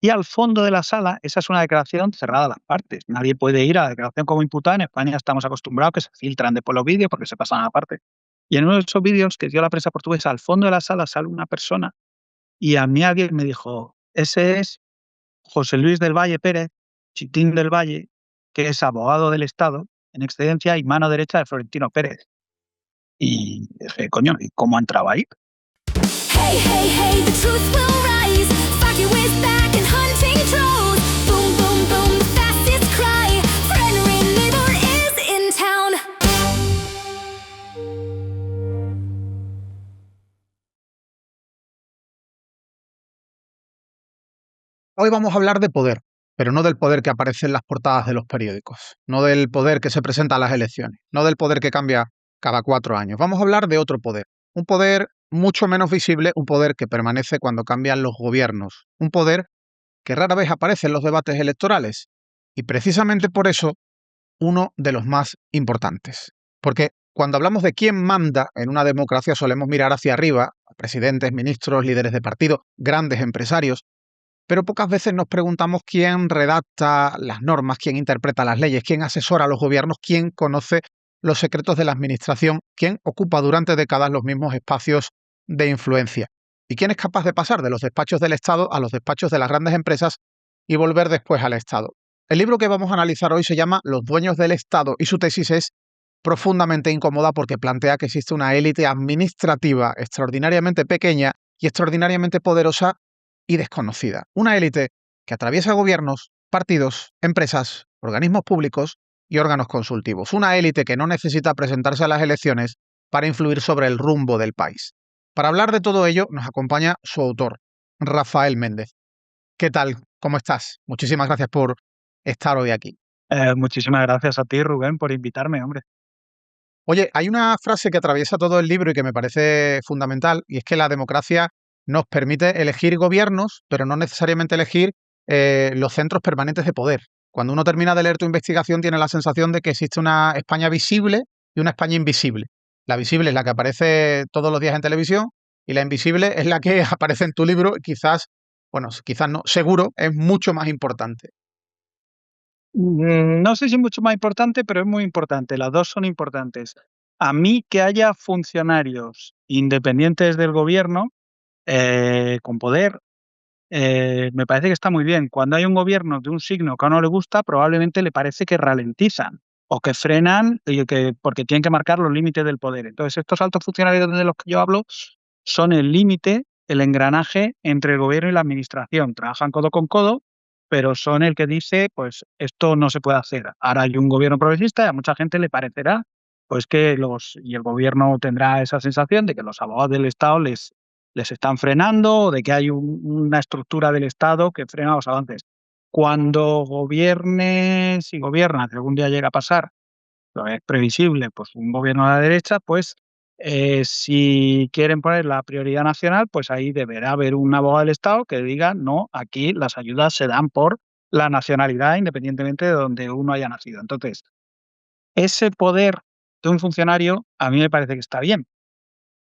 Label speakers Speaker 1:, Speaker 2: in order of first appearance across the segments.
Speaker 1: Y al fondo de la sala, esa es una declaración cerrada a las partes. Nadie puede ir a la declaración como imputado. En España estamos acostumbrados que se filtran después los vídeos porque se pasan a la parte. Y en uno de esos vídeos que dio la prensa portuguesa, al fondo de la sala sale una persona y a mí alguien me dijo, ese es José Luis del Valle Pérez, Chitín del Valle, que es abogado del Estado en excedencia y mano derecha de Florentino Pérez. Y dije, coño, ¿y cómo ha entrado ahí?
Speaker 2: Hey, hey, hey, the truth will rise. Sparky is back and hunting trolls. Boom, boom, boom, the fastest cry. Frenry neighbor is in town.
Speaker 3: Hoy vamos a hablar de poder, pero no del poder que aparece en las portadas de los periódicos, no del poder que se presenta a las elecciones, no del poder que cambia cada 4 años. Vamos a hablar de otro poder, un poder mucho menos visible, un poder que permanece cuando cambian los gobiernos, un poder que rara vez aparece en los debates electorales y precisamente por eso uno de los más importantes. Porque cuando hablamos de quién manda en una democracia solemos mirar hacia arriba, a presidentes, ministros, líderes de partido, grandes empresarios, pero pocas veces nos preguntamos quién redacta las normas, quién interpreta las leyes, quién asesora a los gobiernos, quién conoce los secretos de la administración, quién ocupa durante décadas los mismos espacios de influencia y quién es capaz de pasar de los despachos del Estado a los despachos de las grandes empresas y volver después al Estado. El libro que vamos a analizar hoy se llama Los dueños del Estado y su tesis es profundamente incómoda porque plantea que existe una élite administrativa extraordinariamente pequeña y extraordinariamente poderosa y desconocida. Una élite que atraviesa gobiernos, partidos, empresas, organismos públicos y órganos consultivos. Una élite que no necesita presentarse a las elecciones para influir sobre el rumbo del país. Para hablar de todo ello nos acompaña su autor, Rafael Méndez. ¿Qué tal? ¿Cómo estás? Muchísimas gracias por estar hoy aquí.
Speaker 1: Muchísimas gracias a ti, Rubén, por invitarme, hombre.
Speaker 3: Oye, hay una frase que atraviesa todo el libro y que me parece fundamental, y es que la democracia nos permite elegir gobiernos, pero no necesariamente elegir los centros permanentes de poder. Cuando uno termina de leer tu investigación, tiene la sensación de que existe una España visible y una España invisible. La visible es la que aparece todos los días en televisión y la invisible es la que aparece en tu libro y quizás, bueno, quizás no, seguro es mucho más importante.
Speaker 1: No sé si es mucho más importante, pero es muy importante. Las dos son importantes. A mí que haya funcionarios independientes del gobierno con poder, me parece que está muy bien. Cuando hay un gobierno de un signo que a uno le gusta, probablemente le parece que ralentizan o que frenan porque tienen que marcar los límites del poder. Entonces, estos altos funcionarios de los que yo hablo son el límite, el engranaje entre el gobierno y la administración. Trabajan codo con codo, pero son el que dice, pues esto no se puede hacer. Ahora hay un gobierno progresista y a mucha gente le parecerá pues que y el gobierno tendrá esa sensación de que los abogados del Estado les están frenando o de que hay una estructura del Estado que frena los avances. Cuando gobierne, si gobierna, que algún día llega a pasar, lo es previsible, pues un gobierno a la derecha, pues si quieren poner la prioridad nacional, pues ahí deberá haber un abogado del Estado que diga, no, aquí las ayudas se dan por la nacionalidad independientemente de donde uno haya nacido. Entonces, ese poder de un funcionario a mí me parece que está bien,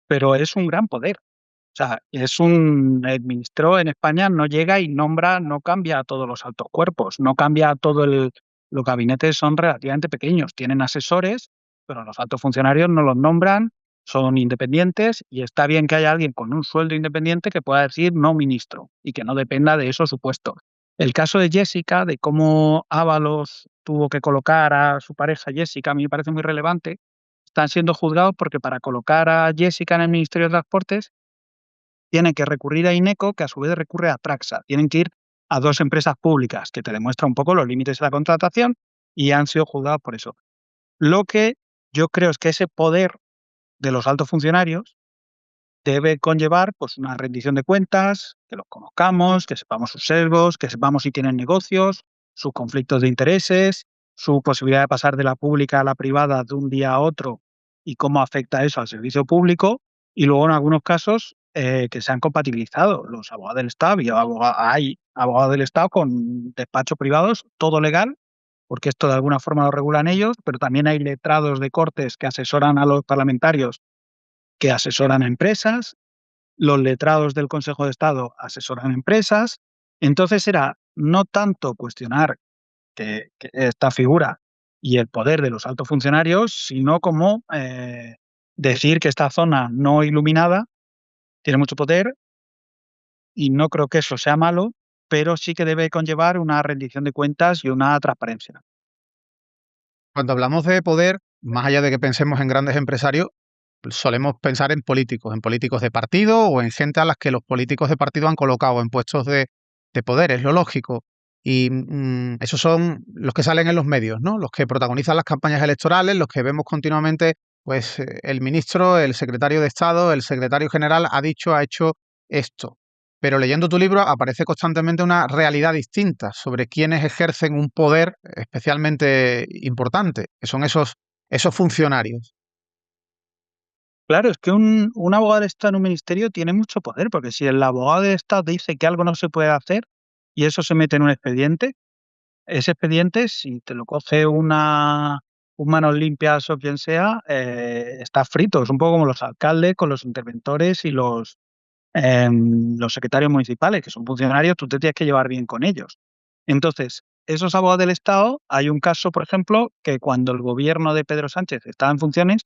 Speaker 1: pero es un gran poder. O sea, el ministro en España no llega y nombra, no cambia a todos los altos cuerpos, no cambia a los gabinetes son relativamente pequeños, tienen asesores, pero los altos funcionarios no los nombran, son independientes y está bien que haya alguien con un sueldo independiente que pueda decir no ministro y que no dependa de eso su puesto. El caso de Jessica, de cómo Ábalos tuvo que colocar a su pareja Jessica, a mí me parece muy relevante. Están siendo juzgados porque para colocar a Jessica en el Ministerio de Transportes tienen que recurrir a INECO, que a su vez recurre a Traxa. Tienen que ir a dos empresas públicas, que te demuestra un poco los límites de la contratación y han sido juzgados por eso. Lo que yo creo es que ese poder de los altos funcionarios debe conllevar pues, una rendición de cuentas, que los conozcamos, que sepamos sus sesgos, que sepamos si tienen negocios, sus conflictos de intereses, su posibilidad de pasar de la pública a la privada de un día a otro y cómo afecta eso al servicio público. Y luego, en algunos casos, que se han compatibilizado los abogados del Estado. Hay abogados del Estado con despachos privados, todo legal, porque esto de alguna forma lo regulan ellos, pero también hay letrados de cortes que asesoran a los parlamentarios que asesoran a empresas, los letrados del Consejo de Estado asesoran a empresas, Entonces era no tanto cuestionar que esta figura y el poder de los altos funcionarios, sino como decir que esta zona no iluminada tiene mucho poder y no creo que eso sea malo, pero sí que debe conllevar una rendición de cuentas y una transparencia.
Speaker 3: Cuando hablamos de poder, más allá de que pensemos en grandes empresarios, solemos pensar en políticos de partido o en gente a las que los políticos de partido han colocado en puestos de poder, es lo lógico. Y esos son los que salen en los medios, ¿no? Los que protagonizan las campañas electorales, los que vemos continuamente, pues el ministro, el secretario de Estado, el secretario general ha dicho, ha hecho esto. Pero leyendo tu libro aparece constantemente una realidad distinta sobre quienes ejercen un poder especialmente importante, que son esos funcionarios.
Speaker 1: Claro, es que un abogado de Estado en un ministerio tiene mucho poder, porque si el abogado de Estado dice que algo no se puede hacer y eso se mete en un expediente, ese expediente, si te lo coge un Manos Limpias o quien sea, está frito. Es un poco como los alcaldes con los interventores y los secretarios municipales, que son funcionarios, tú te tienes que llevar bien con ellos. Entonces, esos abogados del Estado, hay un caso, por ejemplo, que cuando el gobierno de Pedro Sánchez estaba en funciones,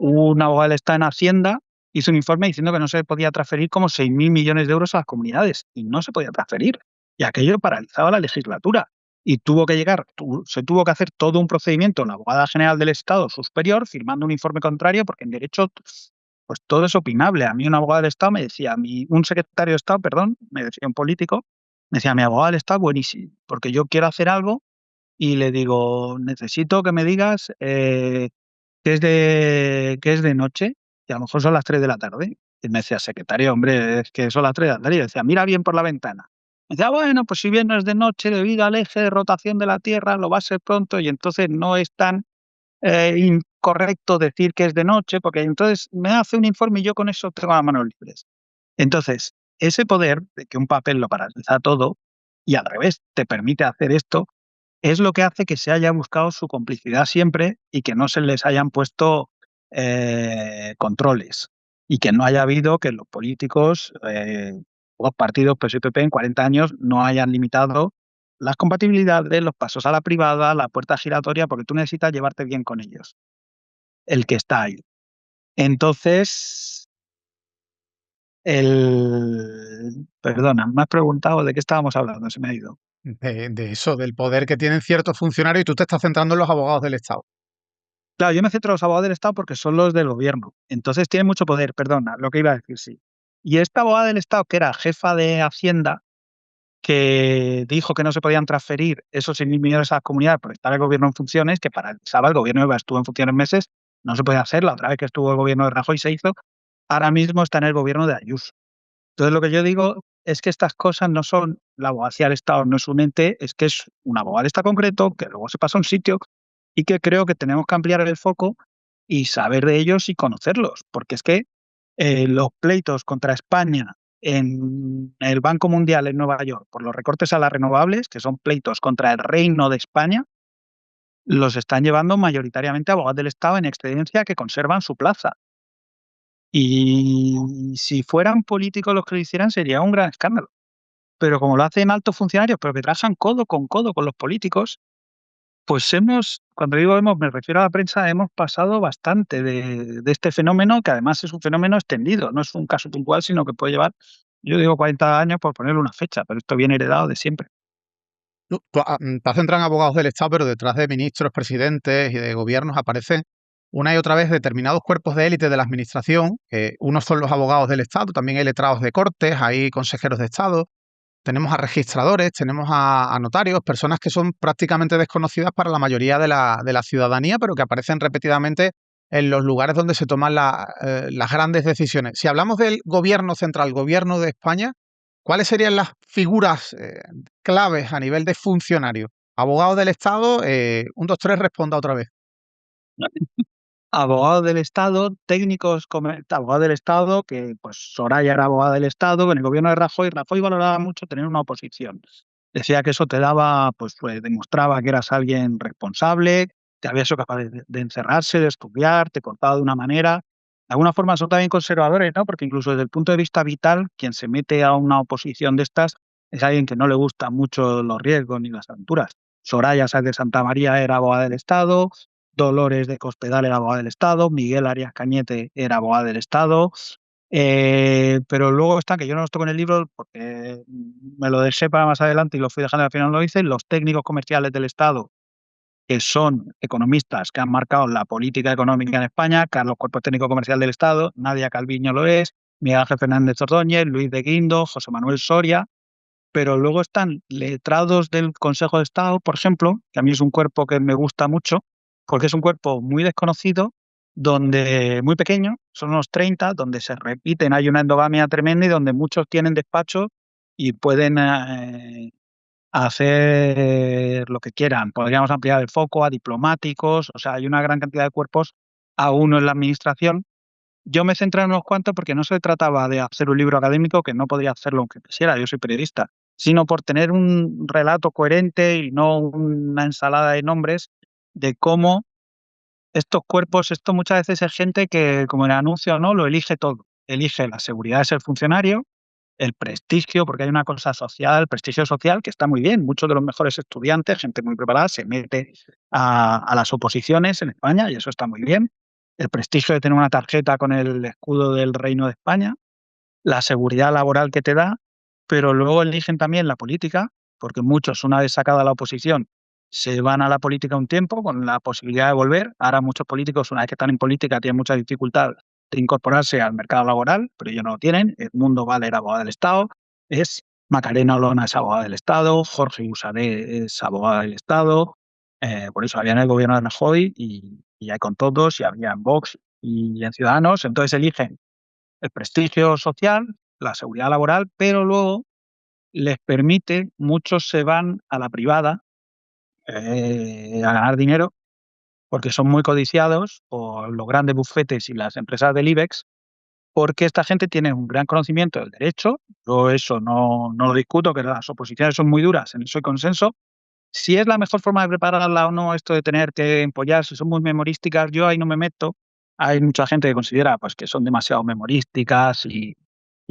Speaker 1: un abogado del Estado en Hacienda hizo un informe diciendo que no se podía transferir como 6.000 millones de euros a las comunidades y no se podía transferir. Y aquello paralizaba la legislatura. Y se tuvo que hacer todo un procedimiento en la abogada general del Estado superior firmando un informe contrario porque en derecho pues todo es opinable. A mí un abogado del Estado me decía, un secretario de Estado, perdón, me decía un político, me decía, mi abogado del Estado es buenísimo, porque yo quiero hacer algo y le digo, necesito que me digas que es de noche y a lo mejor son las 3 de la tarde. Y me decía, secretario, hombre, es que son las 3 de la tarde. Y yo decía, mira bien por la ventana. Me decía, bueno, pues si bien no es de noche, debido al eje de rotación de la Tierra, lo va a ser pronto y entonces no es tan incorrecto decir que es de noche, porque entonces me hace un informe y yo con eso tengo las manos libres. Entonces, ese poder de que un papel lo paraliza todo y al revés te permite hacer esto, es lo que hace que se haya buscado su complicidad siempre y que no se les hayan puesto controles y que no haya habido que los políticos, los partidos PSOE y PP en 40 años no hayan limitado las compatibilidades, los pasos a la privada, la puerta giratoria, porque tú necesitas llevarte bien con ellos, el que está ahí. Entonces, perdona, me has preguntado de qué estábamos hablando, se me ha ido.
Speaker 3: De eso, del poder que tienen ciertos funcionarios y tú te estás centrando en los abogados del Estado.
Speaker 1: Claro, yo me centro en los abogados del Estado porque son los del gobierno. Entonces tienen mucho poder, perdona, lo que iba a decir, sí. Y esta abogada del Estado, que era jefa de Hacienda, que dijo que no se podían transferir esos 6.000 millones a las comunidades por estar el gobierno en funciones, que paralizaba el gobierno de estuvo en funciones meses, no se puede hacer. La otra vez que estuvo el gobierno de Rajoy se hizo, ahora mismo está en el gobierno de Ayuso. Entonces lo que yo digo es que estas cosas no son, la abogacía del Estado no es un ente, es que es un abogado del Estado concreto, que luego se pasa a un sitio y que creo que tenemos que ampliar el foco y saber de ellos y conocerlos, porque es que los pleitos contra España en el Banco Mundial en Nueva York por los recortes a las renovables, que son pleitos contra el Reino de España, los están llevando mayoritariamente abogados del Estado en excedencia que conservan su plaza. Y si fueran políticos los que lo hicieran, sería un gran escándalo. Pero como lo hacen altos funcionarios, pero que trabajan codo con los políticos, pues cuando digo hemos, me refiero a la prensa, hemos pasado bastante de este fenómeno, que además es un fenómeno extendido, no es un caso puntual, sino que puede llevar, yo digo 40 años por ponerle una fecha, pero esto viene heredado de siempre.
Speaker 3: Te has centrado en abogados del Estado, pero detrás de ministros, presidentes y de gobiernos aparecen una y otra vez determinados cuerpos de élite de la administración. Unos son los abogados del Estado, también hay letrados de cortes, hay consejeros de Estado, tenemos a registradores, tenemos a notarios, personas que son prácticamente desconocidas para la mayoría de la ciudadanía, pero que aparecen repetidamente en los lugares donde se toman las grandes decisiones. Si hablamos del gobierno central, gobierno de España, ¿cuáles serían las figuras claves a nivel de funcionario? Abogado del Estado, 1, 2, 3, responda otra vez.
Speaker 1: Abogados del Estado, abogados del Estado, que pues Soraya era abogada del Estado, en el gobierno de Rajoy valoraba mucho tener una oposición. Decía que eso te daba, demostraba que eras alguien responsable, que habías sido capaz de encerrarse, de estudiar, te cortaba de una manera. De alguna forma son también conservadores, ¿no? Porque incluso desde el punto de vista vital, quien se mete a una oposición de estas es alguien que no le gustan mucho los riesgos ni las aventuras. Soraya Sáez de Santamaría era abogada del Estado, Dolores de Cospedal era abogada del Estado, Miguel Arias Cañete era abogado del Estado, pero luego están, que yo no los toco en el libro porque me lo dejé para más adelante y lo fui dejando y al final no lo hice, los técnicos comerciales del Estado, que son economistas que han marcado la política económica en España. Carlos Cuerpo, técnico comercial del Estado, Nadia Calviño lo es, Miguel Ángel Fernández Ordóñez, Luis de Guindos, José Manuel Soria, pero luego están letrados del Consejo de Estado, por ejemplo, que a mí es un cuerpo que me gusta mucho, porque es un cuerpo muy desconocido, donde muy pequeño, son unos 30, donde se repiten, hay una endogamia tremenda y donde muchos tienen despacho y pueden hacer lo que quieran. Podríamos ampliar el foco a diplomáticos, o sea, hay una gran cantidad de cuerpos a uno en la administración. Yo me centré en unos cuantos porque no se trataba de hacer un libro académico, que no podría hacerlo aunque quisiera, yo soy periodista, sino por tener un relato coherente y no una ensalada de nombres de cómo estos cuerpos, esto muchas veces es gente que, como en el anuncio, ¿no? Lo elige todo. Elige la seguridad de ser funcionario, el prestigio, porque hay una cosa social, prestigio social, que está muy bien. Muchos de los mejores estudiantes, gente muy preparada, se mete a las oposiciones en España y eso está muy bien. El prestigio de tener una tarjeta con el escudo del Reino de España, la seguridad laboral que te da, pero luego eligen también la política, porque muchos, una vez sacada la oposición, se van a la política un tiempo con la posibilidad de volver. Ahora muchos políticos, una vez que están en política, tienen mucha dificultad de incorporarse al mercado laboral, pero ellos no lo tienen. Edmundo Val era abogado del Estado, es Macarena Olona es abogada del Estado, Jorge Usadé es abogado del Estado, por eso había en el gobierno de Rajoy y hay con todos, y había en Vox y en Ciudadanos, entonces eligen el prestigio social, la seguridad laboral, pero luego les permite, muchos se van a la privada a ganar dinero porque son muy codiciados por los grandes bufetes y las empresas del IBEX, porque esta gente tiene un gran conocimiento del derecho. Yo eso no lo discuto, que las oposiciones son muy duras, en eso hay consenso. Si es la mejor forma de prepararla o no, esto de tener que empollar, si son muy memorísticas, yo ahí no me meto. Hay mucha gente que considera pues, que son demasiado memorísticas y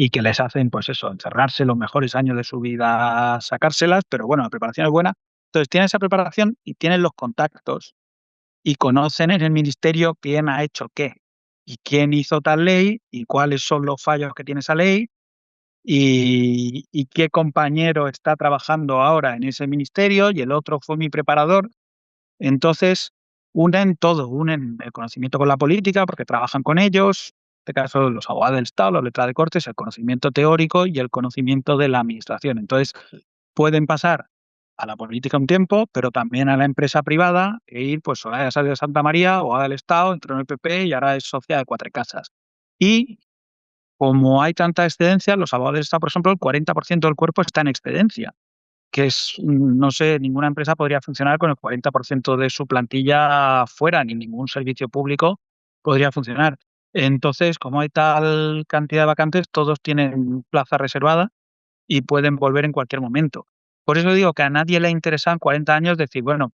Speaker 1: que les hacen, pues eso, encerrarse los mejores años de su vida, sacárselas, pero bueno, la preparación es buena. Entonces tienen esa preparación y tienen los contactos y conocen en el ministerio quién ha hecho qué y quién hizo tal ley y cuáles son los fallos que tiene esa ley y qué compañero está trabajando ahora en ese ministerio y el otro fue mi preparador. Entonces, unen todo, unen el conocimiento con la política, porque trabajan con ellos, en este caso los abogados del Estado, los letrados de cortes, el conocimiento teórico y el conocimiento de la administración. Entonces, pueden pasar a la política un tiempo, pero también a la empresa privada e ir, pues, Soraya Sáez de Santa María, abogada del Estado, entró en el PP y ahora es socia de Cuatro Casas. Y como hay tanta excedencia, los abogados del Estado, por ejemplo, el 40% del cuerpo está en excedencia, que es, no sé, ninguna empresa podría funcionar con el 40% de su plantilla fuera, ni ningún servicio público podría funcionar. Entonces, como hay tal cantidad de vacantes, todos tienen plaza reservada y pueden volver en cualquier momento. Por eso digo que a nadie le interesa en 40 años decir, bueno,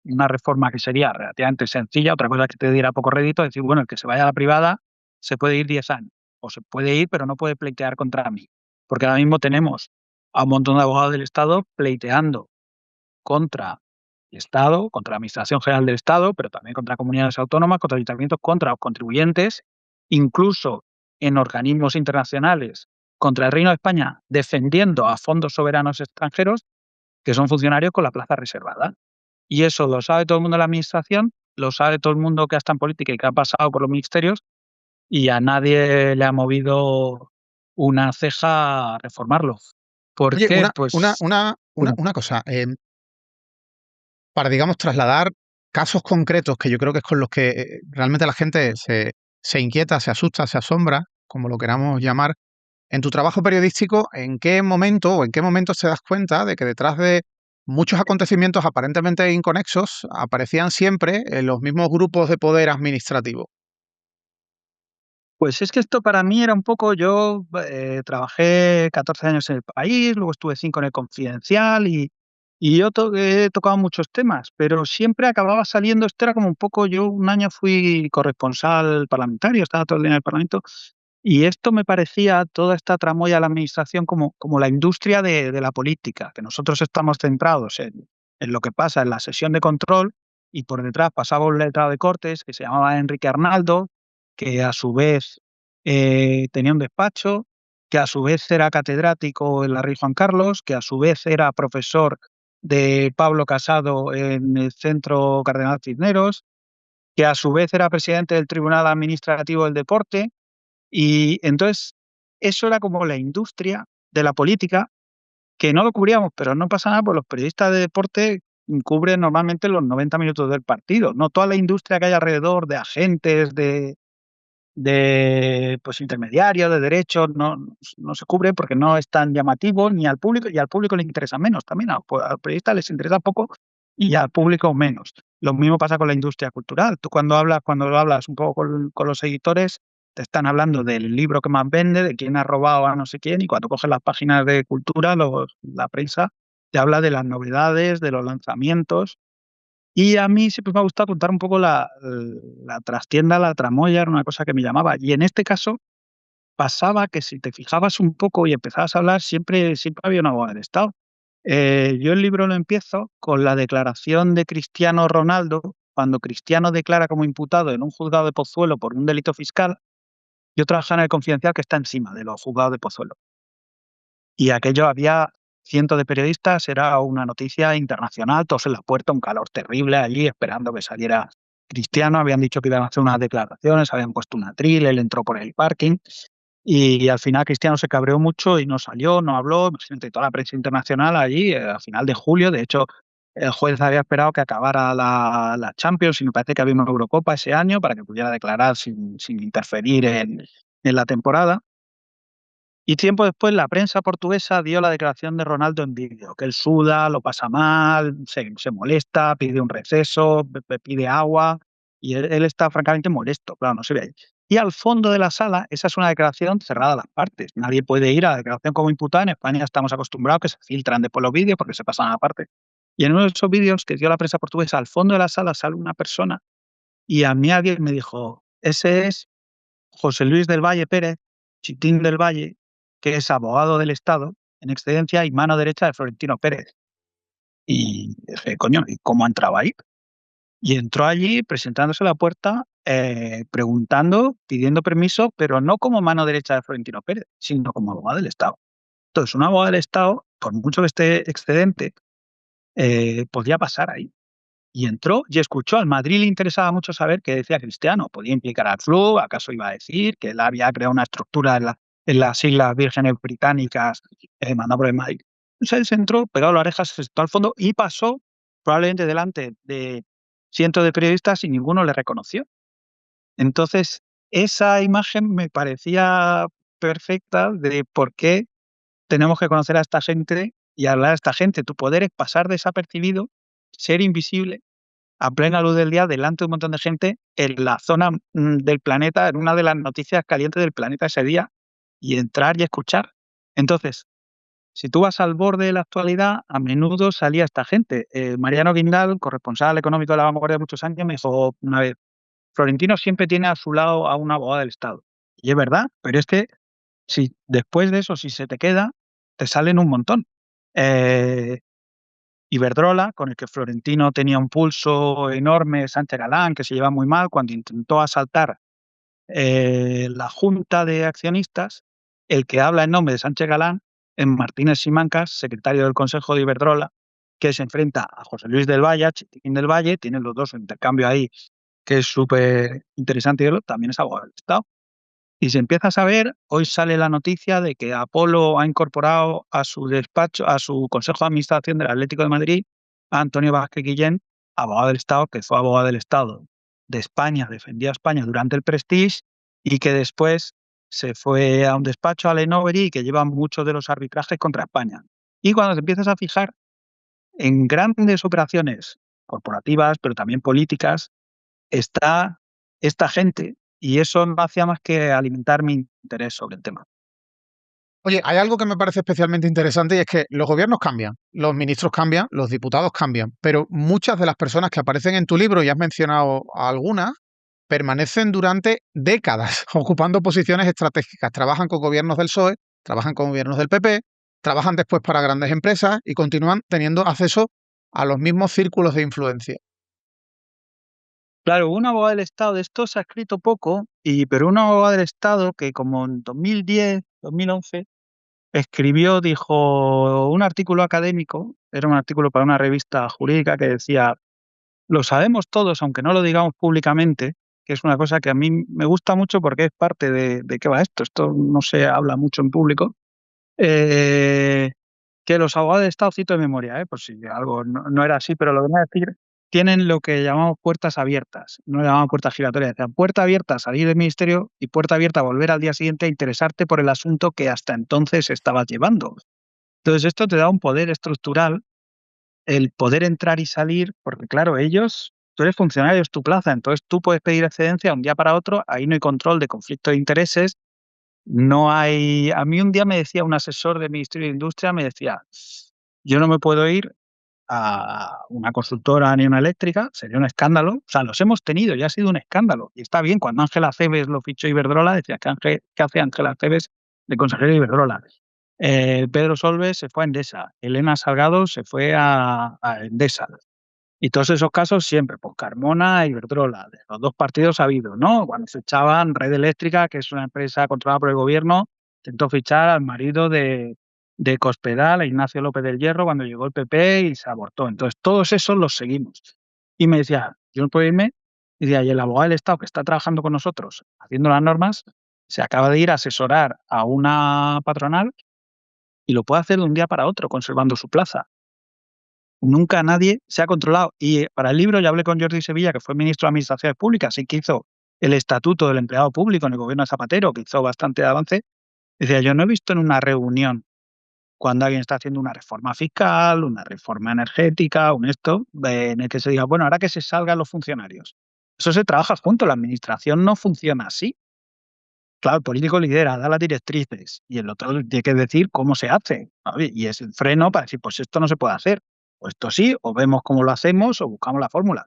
Speaker 1: una reforma que sería relativamente sencilla, otra cosa que te diera poco rédito, decir, bueno, el que se vaya a la privada se puede ir 10 años, o se puede ir, pero no puede pleitear contra mí. Porque ahora mismo tenemos a un montón de abogados del Estado pleiteando contra el Estado, contra la Administración General del Estado, pero también contra comunidades autónomas, contra ayuntamientos, contra los contribuyentes, incluso en organismos internacionales, contra el Reino de España, defendiendo a fondos soberanos extranjeros que son funcionarios con la plaza reservada. Y eso lo sabe todo el mundo de la Administración, lo sabe todo el mundo que ha estado en política y que ha pasado por los ministerios, y a nadie le ha movido una ceja reformarlo. ¿Por
Speaker 3: Oye,
Speaker 1: qué? Pues dime.
Speaker 3: una cosa, para, digamos, trasladar casos concretos que yo creo que es con los que realmente la gente se inquieta, se asusta, se asombra, como lo queramos llamar. En tu trabajo periodístico, ¿en qué momento o en qué momentos te das cuenta de que detrás de muchos acontecimientos aparentemente inconexos aparecían siempre los mismos grupos de poder administrativo?
Speaker 1: Pues es que esto para mí era un poco, yo trabajé 14 años en El País, luego estuve 5 en El Confidencial y yo he tocado muchos temas, pero siempre acababa saliendo, esto era como un poco, yo un año fui corresponsal parlamentario, estaba todo el día en el Parlamento Y esto me parecía, toda esta tramoya de la administración, como la industria de la política, que nosotros estamos centrados en lo que pasa en la sesión de control y por detrás pasaba un letrado de Cortes que se llamaba Enrique Arnaldo, que a su vez tenía un despacho, que a su vez era catedrático en la Rey Juan Carlos, que a su vez era profesor de Pablo Casado en el Centro Cardenal Cisneros, que a su vez era presidente del Tribunal Administrativo del Deporte, y entonces, eso era como la industria de la política, que no lo cubríamos, pero no pasa nada, porque los periodistas de deporte cubren normalmente los 90 minutos del partido, no toda la industria que hay alrededor de agentes, pues, intermediarios, de derechos, no se cubre porque no es tan llamativo ni al público, y al público le interesa menos también, a los periodistas les interesa poco y al público menos. Lo mismo pasa con la industria cultural. Tú cuando hablas un poco con los editores, te están hablando del libro que más vende, de quién ha robado a no sé quién, y cuando coges las páginas de cultura, la prensa te habla de las novedades, de los lanzamientos, y a mí siempre me ha gustado contar un poco la trastienda, la tramoya, era una cosa que me llamaba. Y en este caso pasaba que si te fijabas un poco y empezabas a hablar, siempre había una abogada del Estado. Yo el libro lo empiezo con la declaración de Cristiano Ronaldo, cuando Cristiano declara como imputado en un juzgado de Pozuelo por un delito fiscal. Yo trabajaba en el Confidencial, que está encima de los juzgados de Pozuelo. Y aquello, había cientos de periodistas, era una noticia internacional, todos en la puerta, un calor terrible allí, esperando que saliera Cristiano. Habían dicho que iban a hacer unas declaraciones, habían puesto un atril, él entró por el parking y al final Cristiano se cabreó mucho y no salió, no habló. Imagínate, toda la prensa internacional allí, a final de julio. De hecho, el juez había esperado que acabara la Champions, y me parece que había una Eurocopa ese año para que pudiera declarar sin interferir en la temporada. Y tiempo después la prensa portuguesa dio la declaración de Ronaldo en vídeo, que él suda, lo pasa mal, se molesta, pide un receso, pide agua, y él está francamente molesto, claro, no se ve ahí. Y al fondo de la sala, esa es una declaración cerrada a las partes, nadie puede ir a la declaración como imputado. En España estamos acostumbrados que se filtran después los vídeos porque se pasan a la parte. Y en uno de esos vídeos que dio la prensa portuguesa, al fondo de la sala sale una persona, y a mí alguien me dijo: ese es José Luis del Valle Pérez, Chitín del Valle, que es abogado del Estado en excedencia y mano derecha de Florentino Pérez. Y dije: coño, ¿y cómo ha entrado ahí? Y entró allí presentándose a la puerta, preguntando, pidiendo permiso, pero no como mano derecha de Florentino Pérez, sino como abogado del Estado. Entonces, un abogado del Estado, por mucho que esté excedente, podía pasar ahí. Y entró y escuchó. Al Madrid le interesaba mucho saber qué decía Cristiano. ¿Podía implicar al club? ¿Acaso iba a decir que él había creado una estructura en las Islas Vírgenes Británicas, mandado por el Madrid? Entonces él se entró, pegado las orejas, se sentó al fondo y pasó probablemente delante de cientos de periodistas y ninguno le reconoció. Entonces, esa imagen me parecía perfecta de por qué tenemos que conocer a esta gente y hablar a esta gente. Tu poder es pasar desapercibido, ser invisible a plena luz del día, delante de un montón de gente, en la zona del planeta, en una de las noticias calientes del planeta ese día, y entrar y escuchar. Entonces, si tú vas al borde de la actualidad, a menudo salía esta gente. Mariano Guindal, corresponsal económico de La Vanguardia de muchos años, me dijo una vez: Florentino siempre tiene a su lado a un abogado del Estado. Y es verdad, pero es que si después de eso, si se te queda, te salen un montón. Eh, Iberdrola, con el que Florentino tenía un pulso enorme, Sánchez Galán, que se lleva muy mal, cuando intentó asaltar la junta de accionistas, el que habla en nombre de Sánchez Galán es Martínez Simancas, secretario del Consejo de Iberdrola, que se enfrenta a José Luis del Valle, a Chiquín del Valle. Tienen los dos un intercambio ahí que es súper interesante, y también es abogado del Estado. Y se empieza a saber, hoy sale la noticia de que Apolo ha incorporado a su despacho, a su consejo de administración del Atlético de Madrid, a Antonio Vázquez Guillén, abogado del Estado, que fue abogado del Estado de España, defendía a España durante el Prestige, y que después se fue a un despacho a Lenovery y que lleva muchos de los arbitrajes contra España. Y cuando te empiezas a fijar en grandes operaciones corporativas, pero también políticas, está esta gente, y eso no hacía más que alimentar mi interés sobre el tema.
Speaker 3: Oye, hay algo que me parece especialmente interesante y es que los gobiernos cambian, los ministros cambian, los diputados cambian, pero muchas de las personas que aparecen en tu libro, y has mencionado a algunas, permanecen durante décadas ocupando posiciones estratégicas. Trabajan con gobiernos del PSOE, trabajan con gobiernos del PP, trabajan después para grandes empresas y continúan teniendo acceso a los mismos círculos de influencia.
Speaker 1: Claro, un abogado del Estado, de esto se ha escrito poco, pero un abogado del Estado que como en 2010, 2011, escribió, dijo un artículo académico, era un artículo para una revista jurídica que decía, lo sabemos todos, aunque no lo digamos públicamente, que es una cosa que a mí me gusta mucho porque es parte de qué va esto. Esto no se habla mucho en público. Eh, que los abogados de Estado, cito de memoria, por si algo no era así, pero lo venía a decir, tienen lo que llamamos puertas abiertas, no le llamamos puertas giratorias, decían puerta abierta a salir del ministerio y puerta abierta a volver al día siguiente a interesarte por el asunto que hasta entonces estabas llevando. Entonces esto te da un poder estructural, el poder entrar y salir, porque claro, tú eres funcionario, es tu plaza, entonces tú puedes pedir excedencia de un día para otro, ahí no hay control de conflicto de intereses, no hay. A mí un día me decía un asesor del Ministerio de Industria, me decía, yo no me puedo ir a una consultora ni una eléctrica, sería un escándalo. O sea, los hemos tenido, ya ha sido un escándalo. Y está bien, cuando Ángela Cebes lo fichó Iberdrola, decía, ¿qué hace Ángela Cebes de consejera de Iberdrola? Pedro Solbes se fue a Endesa, Elena Salgado se fue a Endesa. Y todos esos casos siempre, pues Carmona y Iberdrola, de los dos partidos ha habido, ¿no? Cuando se echaban Red Eléctrica, que es una empresa controlada por el gobierno, intentó fichar al marido de Cospedal, a Ignacio López del Hierro, cuando llegó el PP y se abortó. Entonces, todos esos los seguimos. Y me decía, yo no puedo irme, y decía, y el abogado del Estado que está trabajando con nosotros, haciendo las normas, se acaba de ir a asesorar a una patronal y lo puede hacer de un día para otro, conservando su plaza. Nunca nadie se ha controlado. Y para el libro ya hablé con Jordi Sevilla, que fue ministro de Administraciones Públicas y que hizo el Estatuto del Empleado Público en el gobierno de Zapatero, que hizo bastante avance. Decía, yo no he visto en una reunión cuando alguien está haciendo una reforma fiscal, una reforma energética, en el que se diga, bueno, ahora que se salgan los funcionarios. Eso se trabaja junto, la administración no funciona así. Claro, el político lidera, da las directrices y el otro tiene que decir cómo se hace, ¿sabes? Y es el freno para decir, pues esto no se puede hacer, o esto sí, o vemos cómo lo hacemos o buscamos la fórmula.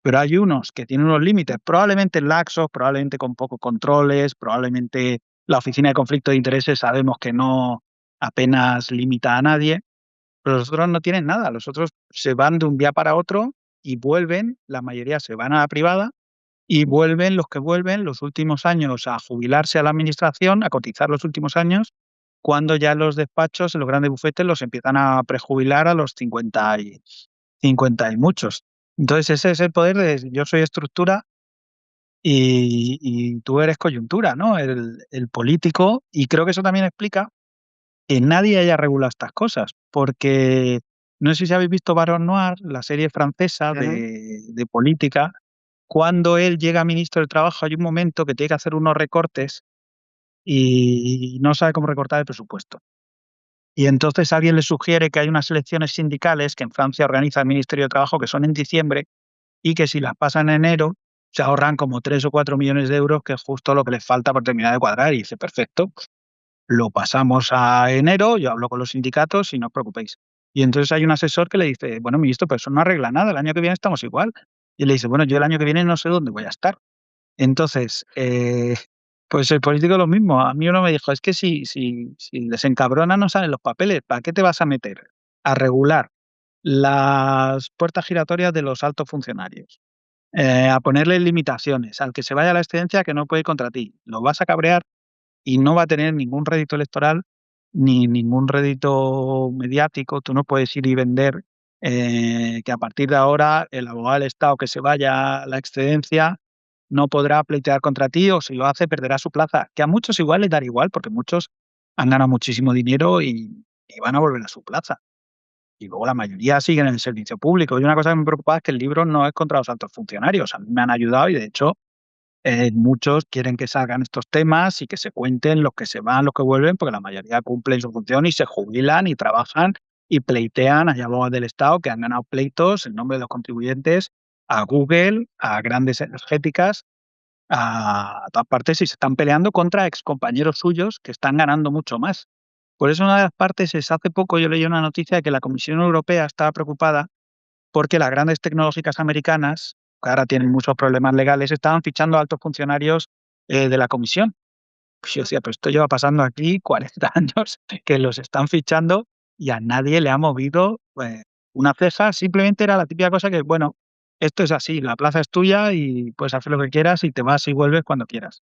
Speaker 1: Pero hay unos que tienen unos límites, probablemente laxos, probablemente con pocos controles, probablemente la Oficina de Conflicto de Intereses sabemos que no apenas limita a nadie, pero los otros no tienen nada, los otros se van de un día para otro y vuelven, la mayoría se van a la privada y vuelven los que vuelven los últimos años a jubilarse a la administración, a cotizar los últimos años, cuando ya los despachos, los grandes bufetes, los empiezan a prejubilar a los 50 y muchos. Entonces ese es el poder de yo soy estructura y tú eres coyuntura, ¿no? El político, y creo que eso también explica que nadie haya regulado estas cosas, porque no sé si habéis visto Baron Noir, la serie francesa
Speaker 3: Ujú.
Speaker 1: de política. Cuando él llega ministro del Trabajo, hay un momento que tiene que hacer unos recortes y no sabe cómo recortar el presupuesto. Y entonces alguien le sugiere que hay unas elecciones sindicales que en Francia organiza el Ministerio de Trabajo, que son en diciembre, y que si las pasan en enero, se ahorran como 3 o 4 millones de euros, que es justo lo que les falta por terminar de cuadrar. Y dice, perfecto, lo pasamos a enero, yo hablo con los sindicatos y no os preocupéis. Y entonces hay un asesor que le dice, bueno, ministro, pero eso no arregla nada, el año que viene estamos igual. Y le dice, bueno, yo el año que viene no sé dónde voy a estar. Entonces, pues el político lo mismo. A mí uno me dijo, es que si les encabrona no salen los papeles, ¿para qué te vas a meter a regular las puertas giratorias de los altos funcionarios? A ponerle limitaciones, al que se vaya a la excedencia que no puede ir contra ti. Lo vas a cabrear y no va a tener ningún rédito electoral ni ningún rédito mediático. Tú no puedes ir y vender que a partir de ahora el abogado del Estado que se vaya a la excedencia no podrá pleitear contra ti o si lo hace perderá su plaza, que a muchos igual les dará igual porque muchos han ganado muchísimo dinero y van a volver a su plaza. Y luego la mayoría siguen en el servicio público. Y una cosa que me preocupa es que el libro no es contra los altos funcionarios. A mí me han ayudado y de hecho muchos quieren que salgan estos temas y que se cuenten los que se van, los que vuelven, porque la mayoría cumplen su función y se jubilan y trabajan y pleitean a abogados del Estado que han ganado pleitos en nombre de los contribuyentes a Google, a grandes energéticas, a todas partes y se están peleando contra excompañeros suyos que están ganando mucho más. Por eso una de las partes es, hace poco yo leí una noticia de que la Comisión Europea estaba preocupada porque las grandes tecnológicas americanas que ahora tienen muchos problemas legales, estaban fichando a altos funcionarios de la comisión. Pues yo decía, pero esto lleva pasando aquí 40 años que los están fichando y a nadie le ha movido una ceja. Simplemente era la típica cosa que, bueno, esto es así, la plaza es tuya y puedes hacer lo que quieras y te vas y vuelves cuando quieras.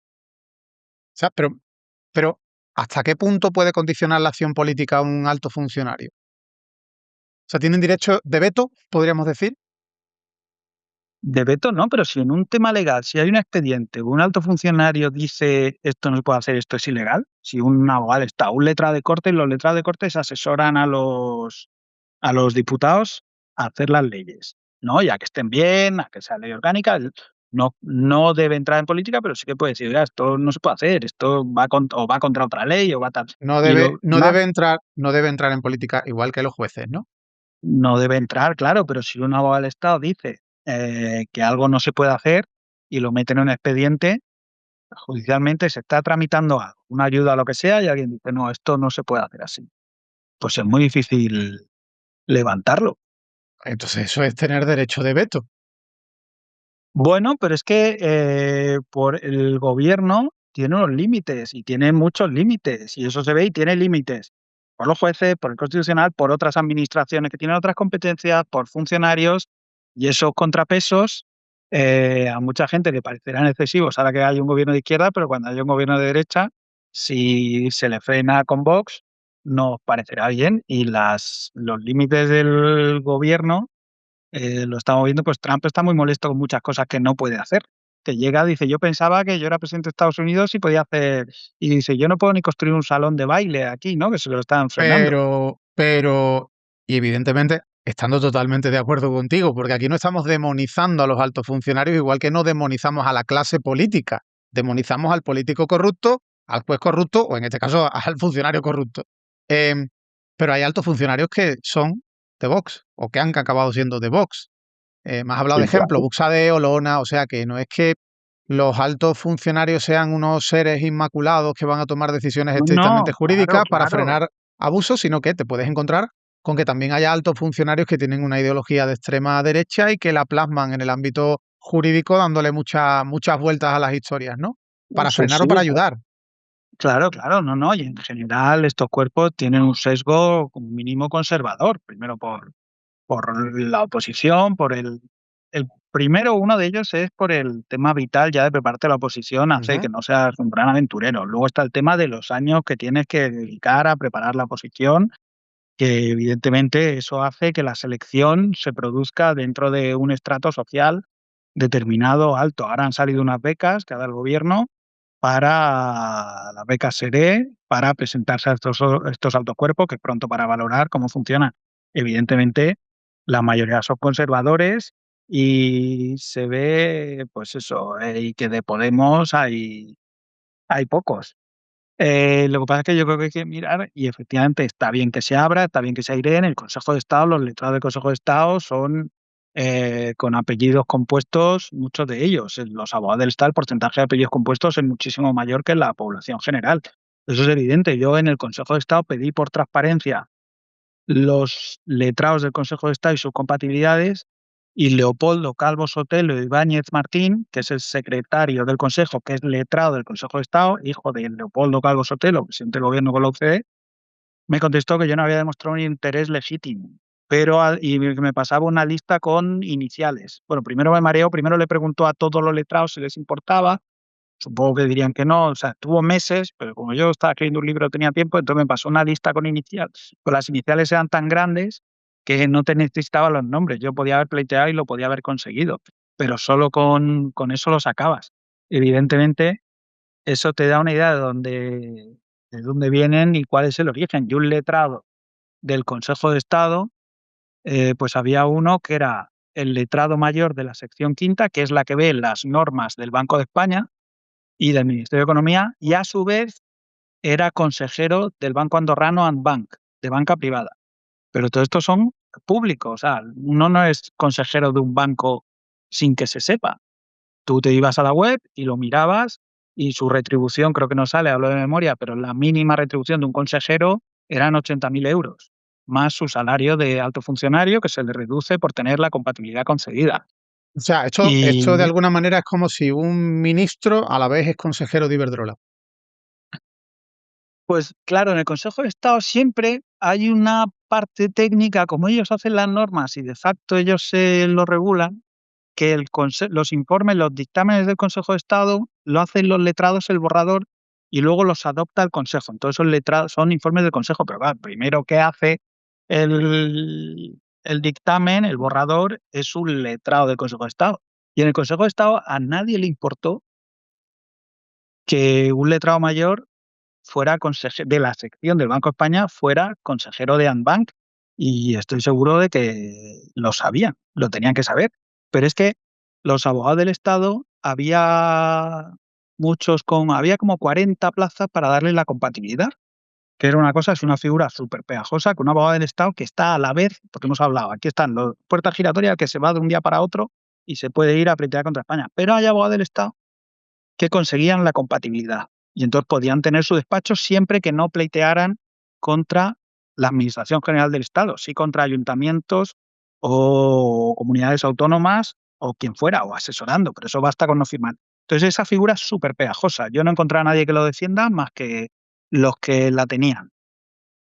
Speaker 3: O sea, pero ¿hasta qué punto puede condicionar la acción política a un alto funcionario? O sea, ¿tienen derecho de veto, podríamos decir?
Speaker 1: De veto no, pero si en un tema legal, si hay un expediente, un alto funcionario dice esto no se puede hacer, esto es ilegal, si un abogado está, un letrado de corte, los letrados de cortes asesoran a los diputados a hacer las leyes, ¿no? Y a que estén bien, a que sea ley orgánica, no, no debe entrar en política, pero sí que puede decir, "Oiga, esto no se puede hacer, esto va, o va contra otra ley o va tal".
Speaker 3: No
Speaker 1: Y
Speaker 3: debe,
Speaker 1: lo
Speaker 3: no
Speaker 1: más
Speaker 3: debe entrar, no debe entrar en política igual que los jueces, ¿no?
Speaker 1: no debe entrar, claro, pero si un abogado del Estado dice que algo no se puede hacer y lo meten en un expediente, judicialmente se está tramitando algo, una ayuda o lo que sea, y alguien dice, no, esto no se puede hacer así. Pues es muy difícil levantarlo.
Speaker 3: Entonces eso es tener derecho de veto.
Speaker 1: Bueno, pero es que por el gobierno tiene unos límites y tiene muchos límites, y eso se ve y tiene límites por los jueces, por el constitucional, por otras administraciones que tienen otras competencias, por funcionarios, y esos contrapesos a mucha gente le parecerán excesivos ahora que hay un gobierno de izquierda, pero cuando hay un gobierno de derecha, si se le frena con Vox, nos parecerá bien, y los límites del gobierno lo estamos viendo, pues Trump está muy molesto con muchas cosas que no puede hacer. Que llega, dice, yo pensaba que yo era presidente de Estados Unidos y podía hacer, y dice, yo no puedo ni construir un salón de baile aquí, ¿no? Que se lo están frenando.
Speaker 3: Y evidentemente, estando totalmente de acuerdo contigo, porque aquí no estamos demonizando a los altos funcionarios, igual que no demonizamos a la clase política. Demonizamos al político corrupto, al juez corrupto, o en este caso al funcionario corrupto. Em, pero hay altos funcionarios que son de Vox, o que han acabado siendo de Vox. Me has hablado de
Speaker 1: Sí,
Speaker 3: ejemplos,
Speaker 1: claro.
Speaker 3: Buxade, Olona, o sea que no es que los altos funcionarios sean unos seres inmaculados que van a tomar decisiones
Speaker 1: No,
Speaker 3: estrictamente
Speaker 1: no, claro,
Speaker 3: jurídicas para
Speaker 1: claro.
Speaker 3: frenar abusos, sino que te puedes encontrar con que también haya altos funcionarios que tienen una ideología de extrema derecha y que la plasman en el ámbito jurídico dándole muchas vueltas a las historias, ¿no? Para
Speaker 1: Sí,
Speaker 3: frenar o
Speaker 1: sí,
Speaker 3: para ayudar.
Speaker 1: claro, claro, no, no. Y en general estos cuerpos tienen un sesgo como mínimo conservador, primero por la oposición, por el primero, uno de ellos es por el tema vital ya de prepararte a la oposición, hace
Speaker 3: Ujú.
Speaker 1: que no seas un gran aventurero. Luego está el tema de los años que tienes que dedicar a preparar la oposición, que evidentemente eso hace que la selección se produzca dentro de un estrato social determinado alto. Ahora han salido unas becas que ha dado el gobierno para las becas SERE, para presentarse a estos altos cuerpos, que es pronto para valorar cómo funciona. Evidentemente, la mayoría son conservadores y se ve, pues eso, y que de Podemos hay pocos. Lo que pasa es que yo creo que hay que mirar y efectivamente está bien que se abra, está bien que se aireen. El Consejo de Estado, los letrados del Consejo de Estado son con apellidos compuestos, muchos de ellos. Los abogados del Estado, el porcentaje de apellidos compuestos es muchísimo mayor que en la población general. Eso es evidente. Yo en el Consejo de Estado pedí por transparencia los letrados del Consejo de Estado y sus compatibilidades, y Leopoldo Calvo Sotelo Ibáñez Martín, que es el secretario del Consejo, que es letrado del Consejo de Estado, hijo de Leopoldo Calvo Sotelo, presidente del gobierno con la UCD, me contestó que yo no había demostrado un interés legítimo, pero y me pasaba una lista con iniciales. Bueno, primero me mareó, primero le preguntó a todos los letrados si les importaba. Supongo que dirían que no, o sea, estuvo meses, pero como yo estaba escribiendo un libro, tenía tiempo, entonces me pasó una lista con iniciales. Pues las iniciales eran tan grandes que no te necesitaba los nombres. Yo podía haber pleiteado y lo podía haber conseguido, pero solo con eso lo sacabas. Evidentemente, eso te da una idea de dónde vienen y cuál es el origen. Y un letrado del Consejo de Estado, pues había uno que era el letrado mayor de la sección quinta, que es la que ve las normas del Banco de España y del Ministerio de Economía, y a su vez era consejero del Banco Andorrano Andbank, de banca privada. Pero todo esto son públicos, o sea, uno no es consejero de un banco sin que se sepa. Tú te ibas a la web y lo mirabas y su retribución, creo que no sale, hablo de memoria, pero la mínima retribución de un consejero eran 80.000 euros, más su salario de alto funcionario que se le reduce por tener la compatibilidad concedida.
Speaker 3: O sea, esto de
Speaker 1: Y
Speaker 3: alguna manera es como si un ministro a la vez es consejero de Iberdrola.
Speaker 1: pues claro, en el Consejo de Estado siempre hay una parte técnica, como ellos hacen las normas y de facto ellos lo regulan, que los informes, los dictámenes del Consejo de Estado lo hacen los letrados, el borrador, y luego los adopta el Consejo. Entonces esos letrados son informes del Consejo, pero claro, primero que hace el dictamen, el borrador, es un letrado del Consejo de Estado. Y en el Consejo de Estado a nadie le importó que un letrado mayor fuera consejero de la sección del Banco de España, fuera consejero de Andbank, y estoy seguro de que lo sabían, lo tenían que saber. Pero es que los abogados del Estado había como 40 plazas para darle la compatibilidad, que era una cosa, es una figura súper pegajosa, que un abogado del Estado que está a la vez, porque hemos hablado, aquí están los puertas giratorias, que se va de un día para otro y se puede ir a pleitear contra España, pero hay abogados del Estado que conseguían la compatibilidad. Y entonces podían tener su despacho siempre que no pleitearan contra la Administración General del Estado, sí contra ayuntamientos o comunidades autónomas o quien fuera, o asesorando, pero eso basta con no firmar. Entonces esa figura es súper pegajosa. Yo no encontré a nadie que lo defienda más que los que la tenían.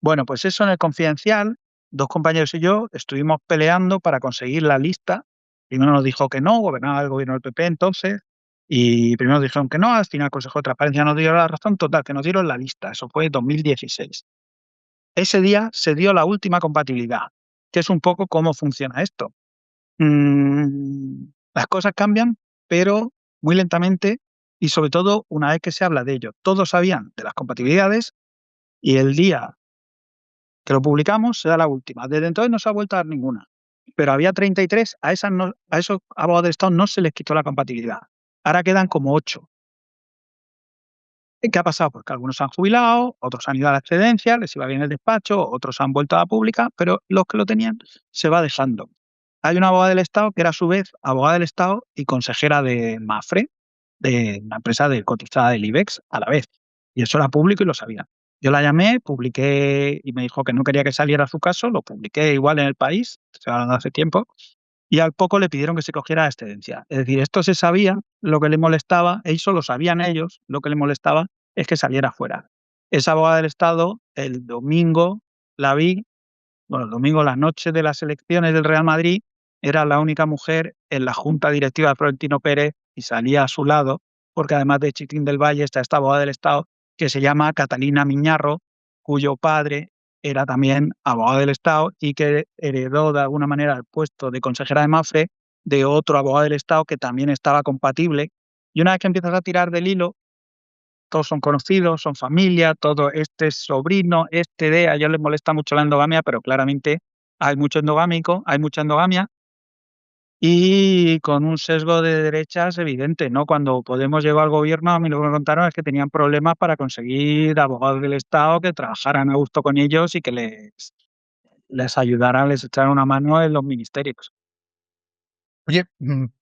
Speaker 1: Bueno, pues eso en el Confidencial, 2 compañeros y yo estuvimos peleando para conseguir la lista. Primero nos dijo que no, gobernaba el gobierno del PP entonces, y primero nos dijeron que no, al final el Consejo de Transparencia nos dio la razón, total, que nos dieron la lista, eso fue 2016. Ese día se dio la última compatibilidad, que es un poco cómo funciona esto. Las cosas cambian, pero muy lentamente y sobre todo una vez que se habla de ello. Todos sabían de las compatibilidades y el día que lo publicamos, se da la última. Desde entonces no se ha vuelto a dar ninguna. Pero había 33, a esos abogados del Estado no se les quitó la compatibilidad. Ahora quedan como 8. ¿Qué ha pasado? Pues que algunos se han jubilado, otros han ido a la excedencia, les iba bien el despacho, otros han vuelto a la pública, pero los que lo tenían se va dejando. Hay una abogada del Estado que era a su vez abogada del Estado y consejera de Mafre, de una empresa cotizada del IBEX a la vez. Y eso era público y lo sabía. Yo la llamé, publiqué y me dijo que no quería que saliera su caso, lo publiqué igual en El País, estoy hablando hace tiempo, y al poco le pidieron que se cogiera la excedencia. Es decir, esto se sabía, lo que le molestaba, eso lo sabían ellos, lo que le molestaba es que saliera fuera. Esa abogada del Estado, el domingo la vi, bueno, el domingo, la noche de las elecciones del Real Madrid, era la única mujer en la junta directiva de Florentino Pérez y salía a su lado, porque además de Chiquín del Valle está esta abogada del Estado que se llama Catalina Miñarro, cuyo padre era también abogado del Estado y que heredó de alguna manera el puesto de consejera de Mafre de otro abogado del Estado que también estaba compatible. Y una vez que empiezas a tirar del hilo, todos son conocidos, son familia, todo este es sobrino, este de, a ellos les molesta mucho la endogamia, pero claramente hay mucho endogámico, hay mucha endogamia y con un sesgo de derechas evidente, ¿no? Cuando Podemos llegó al gobierno, a mí lo que me contaron es que tenían problemas para conseguir abogados del Estado que trabajaran a gusto con ellos y que les ayudaran, les echaran una mano en los ministerios.
Speaker 3: Oye,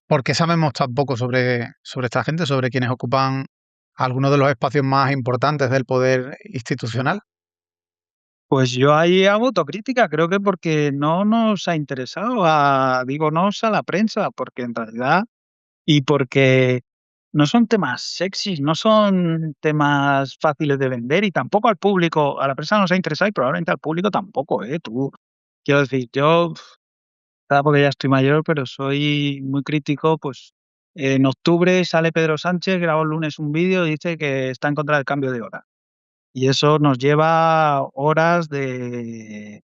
Speaker 3: ¿por qué sabemos tan poco sobre esta gente, sobre quienes ocupan algunos de los espacios más importantes del poder institucional?
Speaker 1: Pues yo ahí hago autocrítica, creo que porque no nos ha interesado digo, nos a la prensa, porque en realidad y porque no son temas sexys, no son temas fáciles de vender y tampoco al público, a la prensa no nos ha interesado y probablemente al público tampoco, ¿eh? Quiero decir, yo, quizá porque ya estoy mayor, pero soy muy crítico, pues en octubre sale Pedro Sánchez, grabó el lunes un vídeo y dice que está en contra del cambio de hora. Y eso nos lleva horas de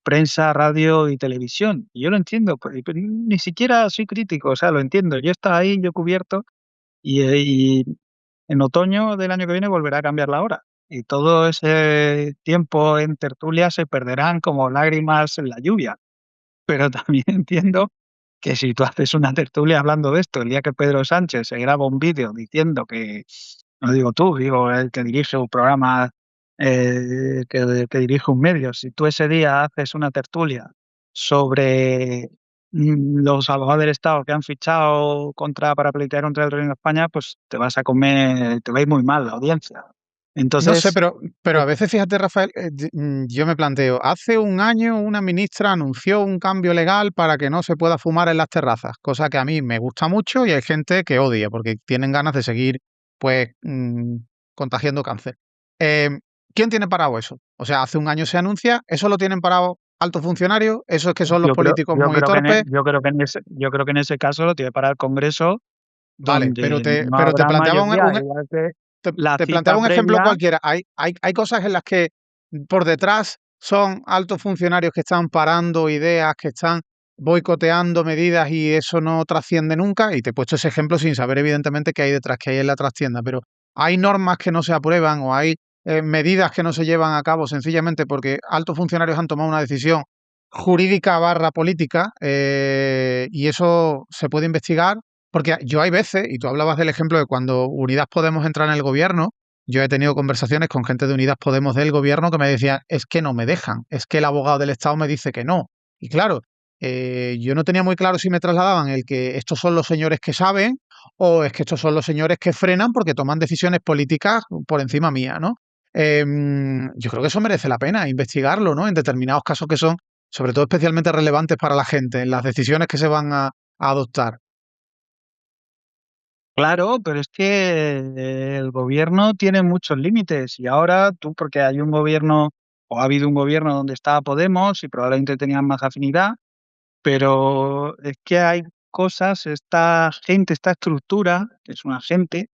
Speaker 1: prensa, radio y televisión. Y yo lo entiendo, pero ni siquiera soy crítico, o sea, lo entiendo. Yo estaba ahí, yo he cubierto, y en otoño del año que viene volverá a cambiar la hora. Y todo ese tiempo en tertulia se perderán como lágrimas en la lluvia. Pero también entiendo que si tú haces una tertulia hablando de esto, el día que Pedro Sánchez se graba un vídeo diciendo que, no digo tú, digo el que dirige un programa, que dirige un medio, si tú ese día haces una tertulia sobre los abogados del Estado que han fichado para pleitear contra el Reino de España, pues te vas a comer, te va a ir muy mal la audiencia.
Speaker 3: No sé,
Speaker 1: Entonces,
Speaker 3: pero a veces, fíjate, Rafael, yo me planteo, hace un año una ministra anunció un cambio legal para que no se pueda fumar en las terrazas, cosa que a mí me gusta mucho y hay gente que odia porque tienen ganas de seguir, pues, contagiando cáncer. Em, ¿Quién tiene parado eso? O sea, hace un año se anuncia, ¿eso lo tienen parado altos funcionarios? ¿Eso es que son los políticos muy torpes?
Speaker 1: yo creo que en ese caso lo tiene para el Congreso,
Speaker 3: Vale,
Speaker 1: donde no
Speaker 3: pero te
Speaker 1: habrá
Speaker 3: planteaba
Speaker 1: mayoría, igual que la
Speaker 3: te planteaba
Speaker 1: cita
Speaker 3: un ejemplo
Speaker 1: previa.
Speaker 3: cualquiera. Hay cosas en las que por detrás son altos funcionarios que están parando ideas, que están boicoteando medidas y eso no trasciende nunca. Y te he puesto ese ejemplo sin saber evidentemente qué hay detrás, qué hay en la trastienda. Pero hay normas que no se aprueban o hay medidas que no se llevan a cabo sencillamente porque altos funcionarios han tomado una decisión jurídica barra política y eso se puede investigar porque yo hay veces, y tú hablabas del ejemplo de cuando Unidas Podemos entra en el gobierno, yo he tenido conversaciones con gente de Unidas Podemos del gobierno que me decían, es que no me dejan, es que el abogado del Estado me dice que no. Y claro, yo no tenía muy claro si me trasladaban el que estos son los señores que saben o es que estos son los señores que frenan porque toman decisiones políticas por encima mía, ¿no? Yo creo que eso merece la pena investigarlo, ¿no? En determinados casos que son, sobre todo, especialmente relevantes para la gente, en las decisiones que se van a adoptar.
Speaker 1: Claro, pero es que el gobierno tiene muchos límites y ahora tú, porque hay un gobierno o ha habido un gobierno donde estaba Podemos y probablemente tenían más afinidad, pero es que hay cosas, esta gente, esta estructura, que es una gente,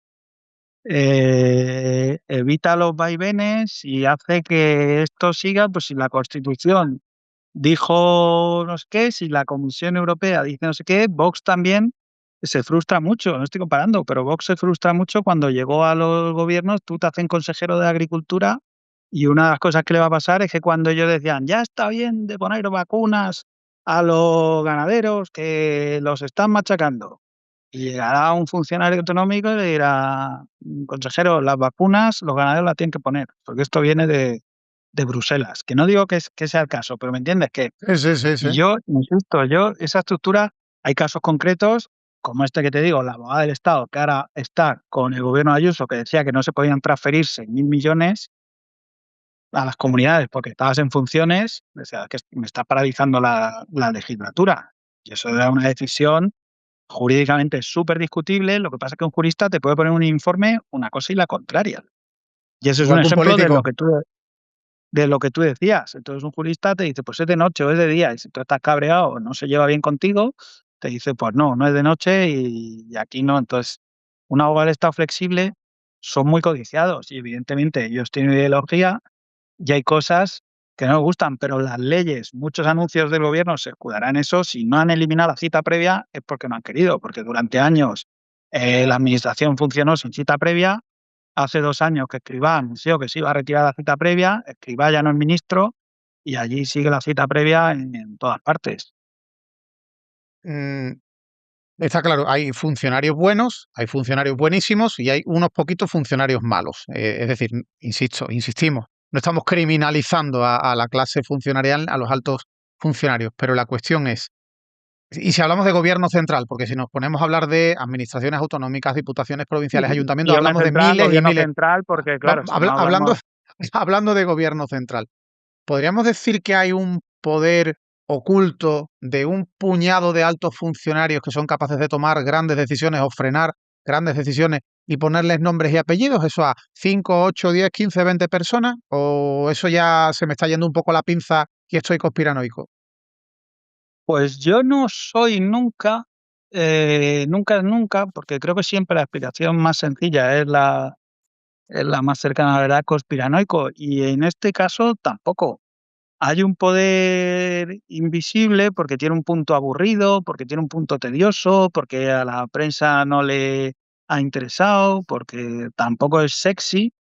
Speaker 1: evita los vaivenes y hace que esto siga, pues si la Constitución dijo no sé qué, si la Comisión Europea dice no sé qué, Vox también se frustra mucho, no estoy comparando, pero Vox se frustra mucho cuando llegó a los gobiernos, tú te hacen consejero de Agricultura y una de las cosas que le va a pasar es que cuando ellos decían, ya está bien de poner vacunas a los ganaderos que los están machacando, y llegará un funcionario autonómico y le dirá, consejero, las vacunas los ganaderos las tienen que poner, porque esto viene de Bruselas. Que no digo que sea el caso, pero me entiendes que,
Speaker 3: Sí, sí, sí, sí.
Speaker 1: y yo, insisto, yo, esa estructura, hay casos concretos, como este que te digo, la abogada del Estado, que ahora está con el gobierno de Ayuso, que decía que no se podían transferir 6.000 millones a las comunidades porque estabas en funciones, o sea, que me está paralizando la legislatura. Y eso era una decisión jurídicamente súper discutible. Lo que pasa es que un jurista te puede poner un informe una cosa y la contraria. Y ese es un
Speaker 3: Igual que un
Speaker 1: ejemplo
Speaker 3: político.
Speaker 1: de lo que tú decías. Entonces un jurista te dice, pues es de noche o es de día. Y si tú estás cabreado o no se lleva bien contigo, te dice, pues no, no es de noche y aquí no. Entonces, un abogado del Estado flexible son muy codiciados y evidentemente ellos tienen ideología y hay cosas que no me gustan, pero las leyes, muchos anuncios del gobierno se escudarán en eso. Si no han eliminado la cita previa es porque no han querido, porque durante años la administración funcionó sin cita previa. Hace 2 años que Escrivá anunció que se iba a retirar la cita previa, Escrivá ya no es ministro y allí sigue la cita previa en todas partes.
Speaker 3: Mm, Está claro, hay funcionarios buenos, hay funcionarios buenísimos y hay unos poquitos funcionarios malos. Es decir, insistimos, no estamos criminalizando a la clase funcionarial, a los altos funcionarios, pero la cuestión es, y si hablamos de gobierno central, porque si nos ponemos a hablar de administraciones autonómicas, diputaciones provinciales, ayuntamientos, hablamos de miles y miles.
Speaker 1: Gobierno central, porque claro, si no
Speaker 3: Hablando,
Speaker 1: hablamos.
Speaker 3: hablando de gobierno central, ¿podríamos decir que hay un poder oculto de un puñado de altos funcionarios que son capaces de tomar grandes decisiones o frenar grandes decisiones y ponerles nombres y apellidos? ¿Eso a 5, 8, 10, 15, 20 personas? ¿O eso ya se me está yendo un poco la pinza y estoy conspiranoico?
Speaker 1: Pues yo no soy nunca, nunca es nunca, porque creo que siempre la explicación más sencilla es la más cercana a la verdad, conspiranoico, y en este caso tampoco. Hay un poder invisible porque tiene un punto aburrido, porque tiene un punto tedioso, porque a la prensa no le ha interesado, porque tampoco es sexy.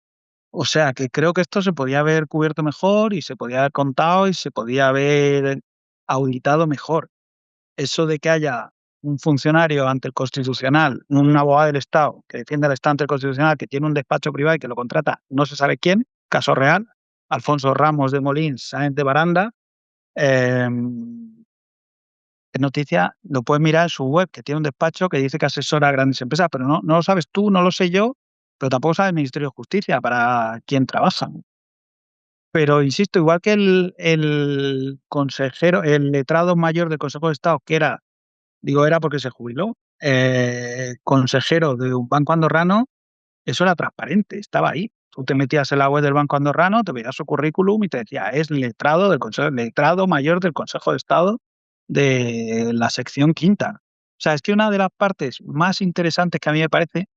Speaker 1: O sea, que creo que esto se podía haber cubierto mejor y se podía haber contado y se podía haber auditado mejor. Eso de que haya un funcionario ante el Constitucional, un abogado del Estado que defiende al Estado ante el Constitucional, que tiene un despacho privado y que lo contrata no se sabe quién, caso real, Alfonso Ramos de Molins, Sáenz de Baranda, es noticia, lo puedes mirar en su web, que tiene un despacho que dice que asesora a grandes empresas, pero no lo sabes tú, no lo sé yo, pero tampoco sabe el Ministerio de Justicia para quién trabajan. Pero insisto, igual que el consejero, el letrado mayor del Consejo de Estado, que era, digo era porque se jubiló, consejero de un banco andorrano, eso era transparente, estaba ahí. Tú te metías en la web del banco andorrano, te veías su currículum y te decía, es letrado del Consejo, letrado mayor del Consejo de Estado de la sección quinta. O sea, es que una de las partes más interesantes que a mí me parece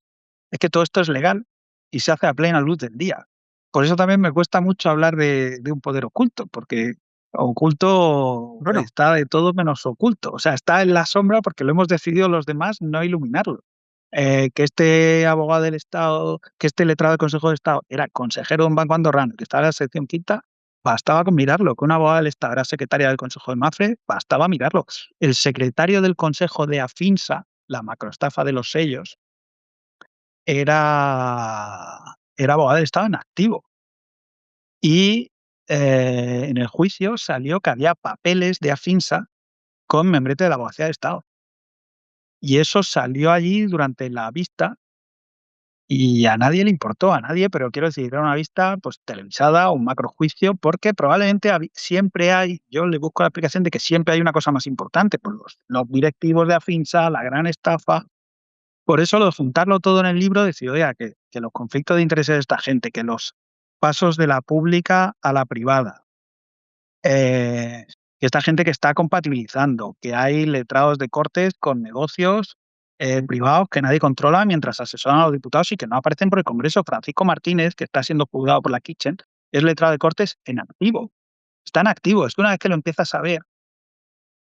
Speaker 1: es que todo esto es legal y se hace a plena luz del día. Por eso también me cuesta mucho hablar de un poder oculto, porque oculto
Speaker 3: Bueno,
Speaker 1: está de todo menos oculto. O sea, está en la sombra porque lo hemos decidido los demás no iluminarlo. Que este abogado del Estado, que este letrado del Consejo de Estado era consejero de un banco andorrano que estaba en la sección quinta, bastaba con mirarlo. Que una abogada del Estado era secretaria del Consejo de Mafre, bastaba mirarlo. El secretario del Consejo de Afinsa, la macroestafa de los sellos, era abogado del Estado en activo. Y en el juicio salió que había papeles de Afinsa con membrete de la Abogacía del Estado. Y eso salió allí durante la vista y a nadie le importó, a nadie, pero quiero decir, era una vista pues televisada, un macrojuicio, porque probablemente siempre hay, yo le busco la explicación de que siempre hay una cosa más importante, pues los directivos de Afinsa, la gran estafa. Por eso lo de juntarlo todo en el libro, decir, oiga, que los conflictos de intereses de esta gente, que los pasos de la pública a la privada, que esta gente que está compatibilizando, que hay letrados de cortes con negocios privados que nadie controla mientras asesoran a los diputados y que no aparecen por el Congreso. Francisco Martínez, que está siendo juzgado por la Kitchen, es letrado de cortes en activo. Está en activo. Es que una vez que lo empiezas a ver,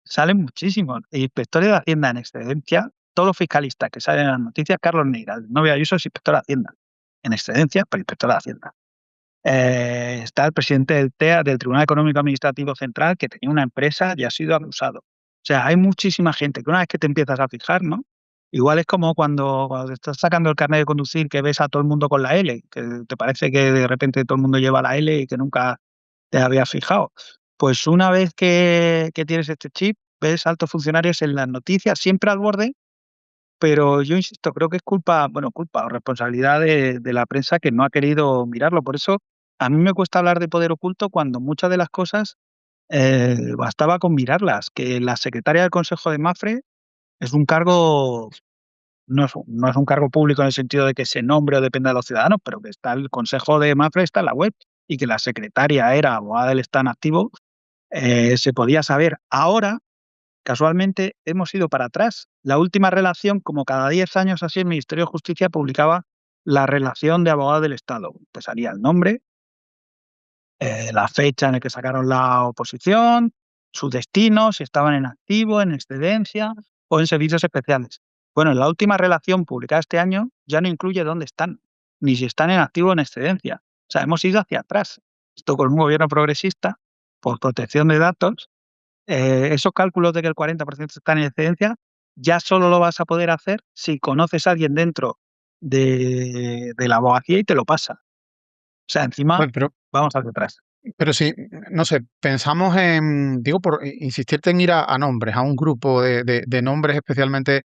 Speaker 1: salen muchísimos. Inspectores de Hacienda en excedencia, todos los fiscalistas que salen en las noticias, Carlos Neira, el novio Ayuso es inspector de Hacienda. En excedencia, pero inspector de Hacienda. Está el presidente del TEA, del Tribunal Económico Administrativo Central, que tenía una empresa y ha sido acusado. O sea, hay muchísima gente que una vez que te empiezas a fijar, ¿no? Igual es como cuando te estás sacando el carnet de conducir que ves a todo el mundo con la L, que te parece que de repente todo el mundo lleva la L y que nunca te habías fijado. Pues una vez que tienes este chip, ves altos funcionarios en las noticias, siempre al borde, pero yo insisto, creo que es culpa, bueno, culpa o responsabilidad de la prensa que no ha querido mirarlo. Por eso a mí me cuesta hablar de poder oculto cuando muchas de las cosas bastaba con mirarlas. Que la secretaria del Consejo de Mafre es un cargo, no es un cargo público en el sentido de que se nombre o dependa de los ciudadanos, pero que está el Consejo de Mafre está en la web y que la secretaria era abogada del Estado en activo, se podía saber. Ahora, casualmente, hemos ido para atrás. La última relación, como cada 10 años así, el Ministerio de Justicia publicaba la relación de abogado del Estado. Pues salía el nombre, la fecha en la que sacaron la oposición, su destino, si estaban en activo, en excedencia o en servicios especiales. Bueno, la última relación publicada este año ya no incluye dónde están, ni si están en activo o en excedencia. O sea, hemos ido hacia atrás. Esto con un gobierno progresista, por protección de datos, esos cálculos de que el 40% está en excedencia, ya solo lo vas a poder hacer si conoces a alguien dentro de la abogacía y te lo pasa. O sea, encima
Speaker 3: pues, pero,
Speaker 1: vamos hacia atrás.
Speaker 3: pero sí, no sé, pensamos en, digo, por insistirte en ir a nombres, a un grupo de nombres especialmente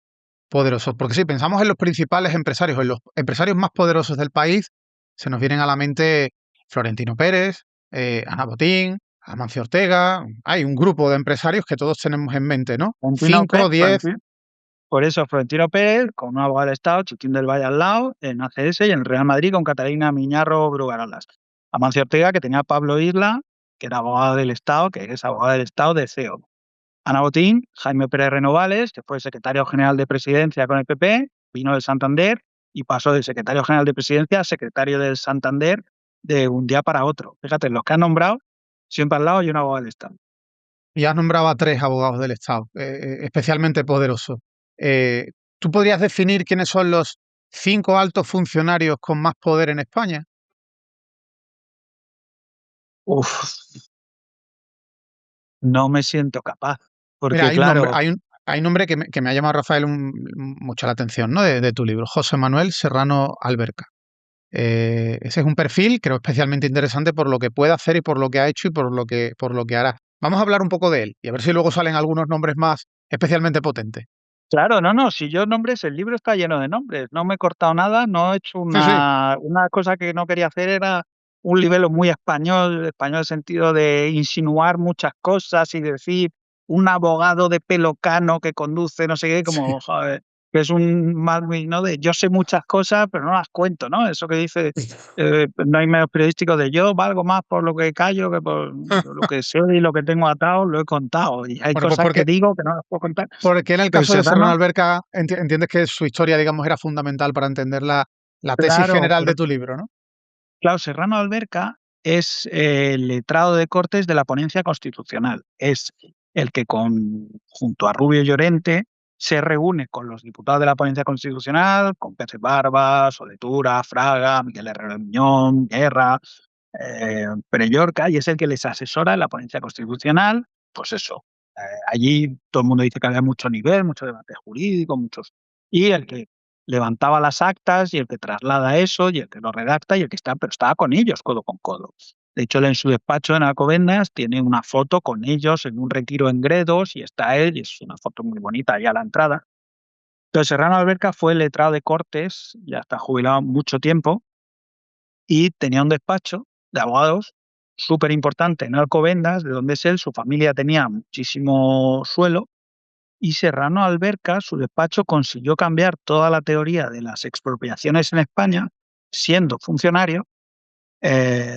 Speaker 3: poderosos, porque si pensamos en los principales empresarios, en los empresarios más poderosos del país, se nos vienen a la mente Florentino Pérez, Ana Botín, Amancio Ortega. Hay un grupo de empresarios que todos tenemos en mente, ¿no?
Speaker 1: Florentino Pérez,
Speaker 3: 5, 10.
Speaker 1: por eso Florentino Pérez, con un abogado del Estado, Chiquín del Valle al lado, en ACS y en el Real Madrid con Catalina Miñarro Brugarolas. Amancio Ortega, que tenía a Pablo Isla, que era abogado del Estado, que es abogado del Estado de CEO. Ana Botín, Jaime Pérez Renovales, que fue secretario general de presidencia con el PP, vino del Santander y pasó de secretario general de presidencia a secretario del Santander de un día para otro. Fíjate, los que han nombrado, siempre al lado hay un abogado del Estado.
Speaker 3: Y has nombrado a 3 abogados del Estado, especialmente poderosos. Eh, ¿Tú podrías definir quiénes son los 5 altos funcionarios con más poder en España?
Speaker 1: Uf, no me siento capaz,
Speaker 3: Mira,
Speaker 1: porque
Speaker 3: hay un nombre,
Speaker 1: claro,
Speaker 3: hay un nombre que me ha llamado, Rafael, mucho la atención, ¿no? De tu libro, José Manuel Serrano Alberca. Ese es un perfil, creo, especialmente interesante por lo que puede hacer y por lo que ha hecho y por lo que hará. Vamos a hablar un poco de él y a ver si luego salen algunos nombres más especialmente potentes.
Speaker 1: Claro, no, si yo nombres, el libro está lleno de nombres, no me he cortado nada, no he hecho
Speaker 3: Sí, sí.
Speaker 1: una cosa que no quería hacer era un libelo muy español, español en el sentido de insinuar muchas cosas y decir un abogado de pelo cano que conduce no sé qué,
Speaker 3: Sí.
Speaker 1: como, joder, que es un mal muy, ¿no? De yo sé muchas cosas, pero no las cuento, ¿no? Eso que dice, no hay medios periodísticos de yo valgo más por lo que callo que por lo que sé y lo que tengo atado, lo he contado. Y hay
Speaker 3: Bueno, pues
Speaker 1: cosas que digo que no las puedo contar.
Speaker 3: porque en el
Speaker 1: Pero
Speaker 3: caso de Serrano
Speaker 1: Serrano,
Speaker 3: Alberca entiendes que su historia, digamos, era fundamental para entender la tesis
Speaker 1: claro,
Speaker 3: general de tu libro, ¿no?
Speaker 1: claro, Serrano Alberca es el letrado de Cortes de la ponencia constitucional. Es el que junto a Rubio Llorente se reúne con los diputados de la ponencia constitucional, con Pérez Barba, Soletura, Fraga, Miguel Herrero de Miñón, Guerra, Pere Llorca, y es el que les asesora en la ponencia constitucional. Pues eso, allí todo el mundo dice que había mucho nivel, mucho debate jurídico, muchos. Y el que levantaba las actas y el que traslada eso y el que lo redacta y el que está, pero estaba con ellos codo con codo. De hecho, él en su despacho en Alcobendas tiene una foto con ellos en un retiro en Gredos y está él y es una foto muy bonita ahí a la entrada. Entonces, Serrano Alberca fue el letrado de Cortes, ya está jubilado mucho tiempo, y tenía un despacho de abogados súper importante en Alcobendas, de donde es él, su familia tenía muchísimo suelo y Serrano Alberca, su despacho, consiguió cambiar toda la teoría de las expropiaciones en España, siendo funcionario,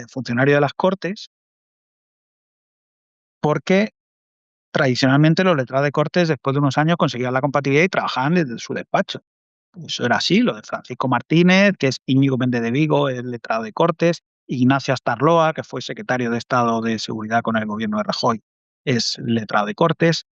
Speaker 1: funcionario de las Cortes, porque tradicionalmente los letrados de Cortes, después de unos años, conseguían la compatibilidad y trabajaban desde su despacho. Eso era así, lo de Francisco Martínez, que es Íñigo Méndez de Vigo, el letrado de Cortes, Ignacio Astarloa, que fue secretario de Estado de Seguridad con el gobierno de Rajoy, es letrado de Cortes.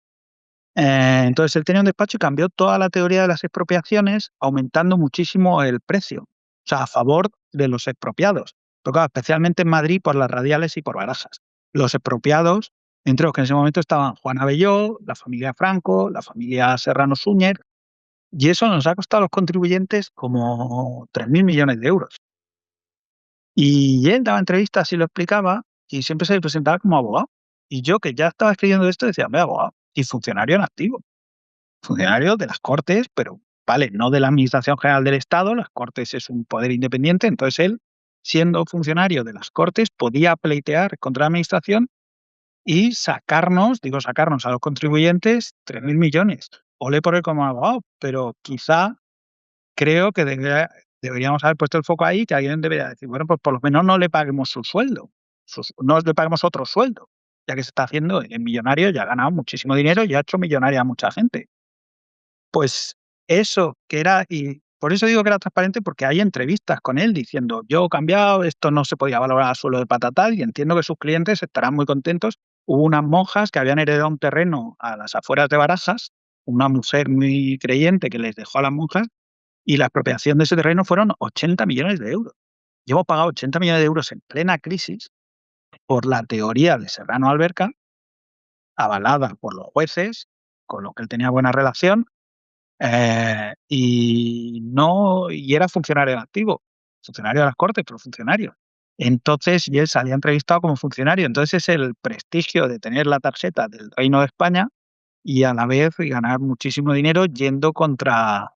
Speaker 1: Entonces él tenía un despacho y cambió toda la teoría de las expropiaciones, aumentando muchísimo el precio, o sea, a favor de los expropiados. Pero claro, especialmente en Madrid por las radiales y por Barajas. Los expropiados, entre los que en ese momento estaban Juan Abelló, la familia Franco, la familia Serrano Súñer, y eso nos ha costado a los contribuyentes como 3.000 millones de euros. Y él daba entrevistas y lo explicaba y siempre se presentaba como abogado. Y yo que ya estaba escribiendo esto decía, me abogado y funcionario en activo. Funcionario de las Cortes, pero vale, no de la Administración General del Estado, las Cortes es un poder independiente, entonces él, siendo funcionario de las Cortes, podía pleitear contra la Administración y sacarnos, digo sacarnos a los contribuyentes 3.000 millones. Ole por él como abogado, pero quizá creo que deberíamos haber puesto el foco ahí, que alguien debería decir, bueno, pues por lo menos no le paguemos su sueldo, no le paguemos otro sueldo, ya que se está haciendo en millonario, ya ha ganado muchísimo dinero y ha hecho millonaria a mucha gente. Pues eso que era y por eso digo que era transparente, porque hay entrevistas con él diciendo: "Yo he cambiado, esto no se podía valorar a suelo de patatal", y entiendo que sus clientes estarán muy contentos. Hubo unas monjas que habían heredado un terreno a las afueras de Barajas, una mujer muy creyente que les dejó a las monjas, y la expropiación de ese terreno fueron 80 millones de euros. Y hemos pagado 80 millones de euros en plena crisis por la teoría de Serrano Alberca, avalada por los jueces, con los que él tenía buena relación, y era funcionario activo, funcionario de las Cortes, pero funcionario. Entonces, y él salía entrevistado como funcionario. Entonces, es el prestigio de tener la tarjeta del Reino de España y a la vez ganar muchísimo dinero yendo contra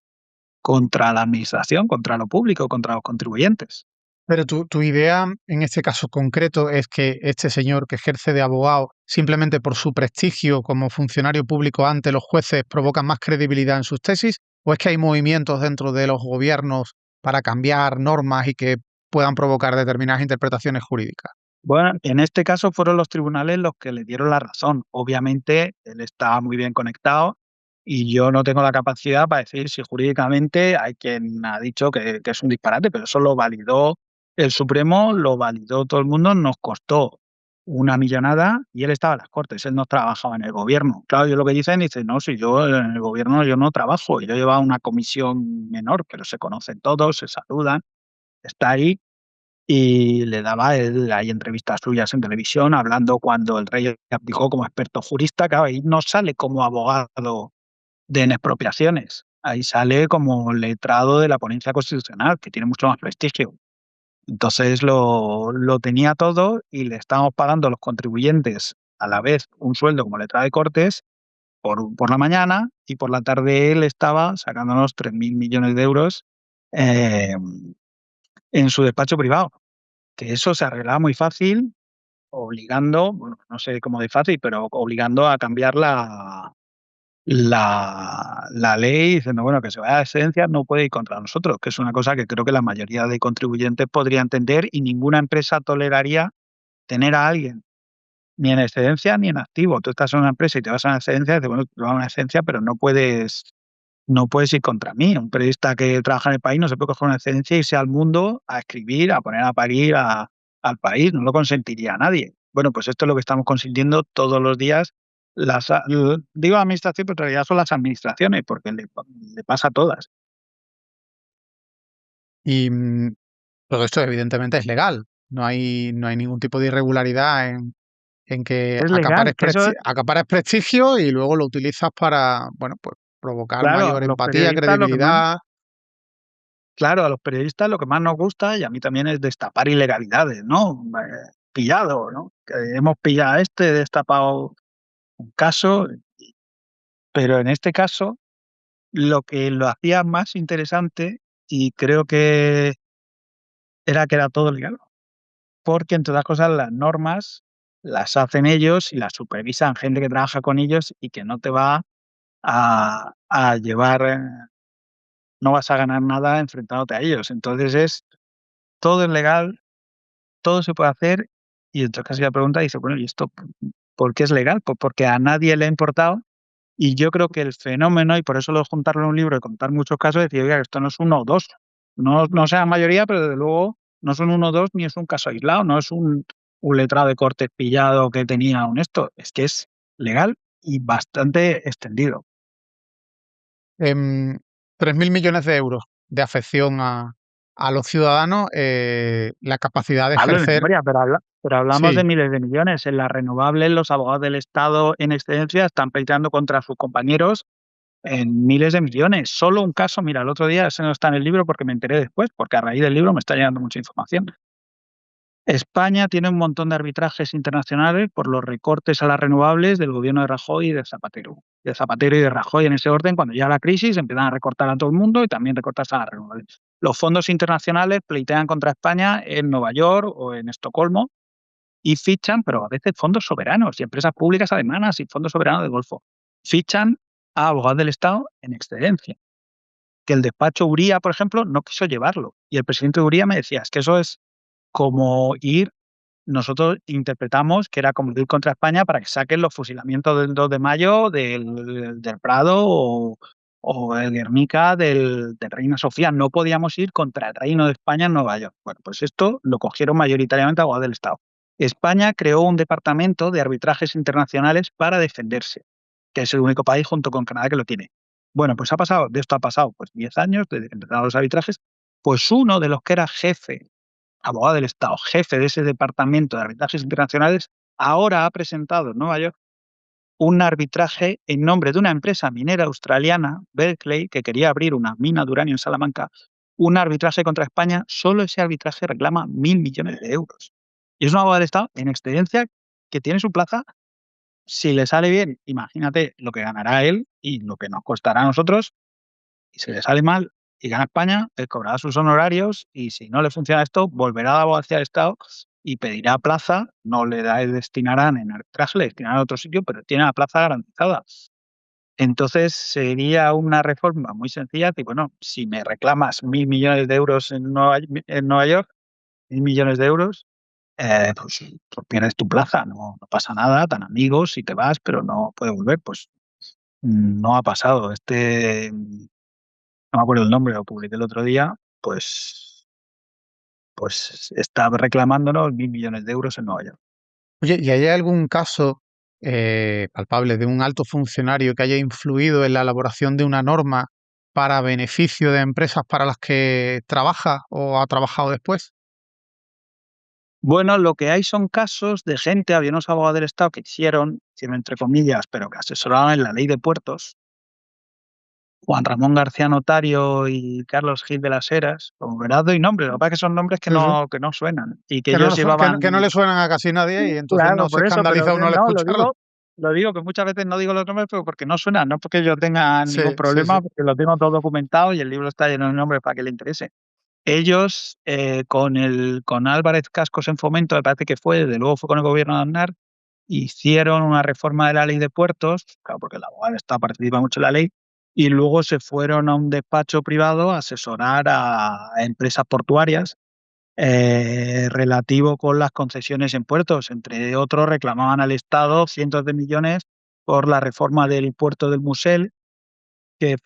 Speaker 1: la administración, contra lo público, contra los contribuyentes.
Speaker 3: Pero tu idea en este caso concreto es que este señor que ejerce de abogado, simplemente por su prestigio como funcionario público ante los jueces, provoca más credibilidad en sus tesis, o es que hay movimientos dentro de los gobiernos para cambiar normas y que puedan provocar determinadas interpretaciones jurídicas.
Speaker 1: Bueno, en este caso fueron los tribunales los que le dieron la razón. Obviamente, él estaba muy bien conectado y yo no tengo la capacidad para decir si jurídicamente hay quien ha dicho que es un disparate, pero eso lo validó el Supremo, lo validó todo el mundo, nos costó una millonada y él estaba en las Cortes, él no trabajaba en el gobierno. Claro, yo lo que dicen, dice, no, si yo en el gobierno yo no trabajo, yo llevaba una comisión menor, pero se conocen todos, se saludan, está ahí y le daba él, hay entrevistas suyas en televisión hablando cuando el rey abdicó como experto jurista, claro, ahí no sale como abogado de en expropiaciones, ahí sale como letrado de la ponencia constitucional, que tiene mucho más prestigio. Entonces lo tenía todo y le estábamos pagando a los contribuyentes a la vez un sueldo como letrado de Cortes por la mañana y por la tarde él estaba sacándonos 3.000 millones de euros eh, en su despacho privado. Que eso se arreglaba muy fácil, obligando, bueno, no sé cómo de fácil, pero obligando a cambiar la ley diciendo, bueno, que se vaya a excedencia no puede ir contra nosotros, que es una cosa que creo que la mayoría de contribuyentes podría entender y ninguna empresa toleraría tener a alguien ni en excedencia ni en activo. Tú estás en una empresa y te vas a una excedencia, dices, bueno, te vas a una excedencia, pero no puedes ir contra mí. Un periodista que trabaja en el país no se puede coger una excedencia e irse al mundo a escribir, a poner a parir al país. No lo consentiría nadie. Bueno, pues esto es lo que estamos consintiendo todos los días. Digo administración, pero en realidad son las administraciones, porque le pasa a todas.
Speaker 3: Y todo esto evidentemente es legal. No hay ningún tipo de irregularidad en que
Speaker 1: Es legal, que eso,
Speaker 3: acapares prestigio y luego lo utilizas para, bueno, pues provocar
Speaker 1: claro,
Speaker 3: mayor empatía, credibilidad.
Speaker 1: claro, a los periodistas lo que más nos gusta, y a mí también, es destapar ilegalidades, ¿no? Pillado, ¿no? Que hemos pillado a este, destapado un caso, pero en este caso lo que lo hacía más interesante, y creo que era todo legal, porque entre otras cosas las normas las hacen ellos y las supervisan gente que trabaja con ellos y que no te va a llevar, no vas a ganar nada enfrentándote a ellos. Entonces todo es legal, todo se puede hacer y entonces casi la pregunta dice, bueno, ¿y esto por qué es legal? Pues porque a nadie le ha importado. Y yo creo que el fenómeno, y por eso lo de juntarlo en un libro y contar muchos casos, es decir, oiga, que esto no es uno o dos, no sea la mayoría, pero desde luego no son uno o dos, ni es un caso aislado, no es un letrado de cortes pillado que tenía un esto, es que es legal y bastante extendido.
Speaker 3: em, 3.000 millones de euros de afección a los ciudadanos, la capacidad de
Speaker 1: Hablo de
Speaker 3: ejercer.
Speaker 1: memoria, pero hablamos de
Speaker 3: Sí,
Speaker 1: miles de millones. En las renovables, los abogados del Estado en excedencia están pleiteando contra sus compañeros en miles de millones. Solo un caso, mira, el otro día, ese no está en el libro porque me enteré después, porque a raíz del libro me está llegando mucha información. España tiene un montón de arbitrajes internacionales por los recortes a las renovables del gobierno de Rajoy y de Zapatero. De Zapatero y de Rajoy en ese orden, cuando llega la crisis, empiezan a recortar a todo el mundo y también recortarse a las renovables. Los fondos internacionales pleitean contra España en Nueva York o en Estocolmo y fichan, pero a veces fondos soberanos y empresas públicas alemanas y fondos soberanos del Golfo, fichan a abogados del Estado en excedencia. Que el despacho Uría, por ejemplo, no quiso llevarlo. Y el presidente de Uría me decía, es que eso es como ir, nosotros interpretamos que era como ir contra España para que saquen los fusilamientos del 2 de mayo del Prado o el Guernica del Reina Sofía. No podíamos ir contra el Reino de España en Nueva York. Bueno, pues esto lo cogieron mayoritariamente abogados del Estado. España creó un departamento de arbitrajes internacionales para defenderse, que es el único país junto con Canadá que lo tiene. Bueno, pues de esto ha pasado pues 10 años desde que empezaron los arbitrajes, pues uno de los que era jefe, abogado del Estado, jefe de ese departamento de arbitrajes internacionales, ahora ha presentado en Nueva York un arbitraje en nombre de una empresa minera australiana, Berkeley, que quería abrir una mina de uranio en Salamanca, un arbitraje contra España. Solo ese arbitraje reclama 1.000 millones de euros. Y es un abogado del Estado en excedencia que tiene su plaza. Si le sale bien, imagínate lo que ganará él y lo que nos costará a nosotros. Y si le sale mal y gana España, él cobrará sus honorarios y si no le funciona esto, volverá a la abogacía del Estado y pedirá plaza, no destinarán en arbitraje, le destinarán a otro sitio, pero tiene la plaza garantizada. Entonces sería una reforma muy sencilla, que bueno, si me reclamas 1.000 millones de euros en Nueva York, 1.000 millones de euros, pues pierdes tu plaza, no pasa nada, tan amigos si te vas, pero no puedes volver, pues no ha pasado. No me acuerdo el nombre, lo publiqué el otro día, pues está reclamándonos 1.000 millones de euros en Nueva York.
Speaker 3: Oye, ¿y hay algún caso palpable de un alto funcionario que haya influido en la elaboración de una norma para beneficio de empresas para las que trabaja o ha trabajado después?
Speaker 1: Bueno, lo que hay son casos de gente, había unos abogados del Estado que hicieron entre comillas, pero que asesoraban en la ley de puertos, Juan Ramón García Notario y Carlos Gil de las Heras, como verás doy nombres, lo que pasa es que son nombres
Speaker 3: Sí, sí.
Speaker 1: que no suenan y que
Speaker 3: Que no,
Speaker 1: ellos
Speaker 3: que no le
Speaker 1: llevaban.
Speaker 3: suenan a casi nadie y entonces
Speaker 1: Claro,
Speaker 3: no se
Speaker 1: por eso, pero
Speaker 3: escandaliza uno al
Speaker 1: no, lo
Speaker 3: escucharlo.
Speaker 1: digo lo digo que muchas veces no digo los nombres, pero porque no suenan, no porque yo tenga
Speaker 3: Sí,
Speaker 1: ningún
Speaker 3: sí, sí.
Speaker 1: problema, porque lo tengo todo documentado y el libro está lleno de nombres para que le interese. Ellos, con Álvarez Cascos en Fomento, me parece que fue, desde luego fue con el gobierno de Aznar, hicieron una reforma de la ley de puertos, claro, porque el abogado del Estado participa mucho en la ley, y luego se fueron a un despacho privado a asesorar a empresas portuarias relativo con las concesiones en puertos. Entre otros, reclamaban al Estado cientos de millones por la reforma del puerto del Musel, que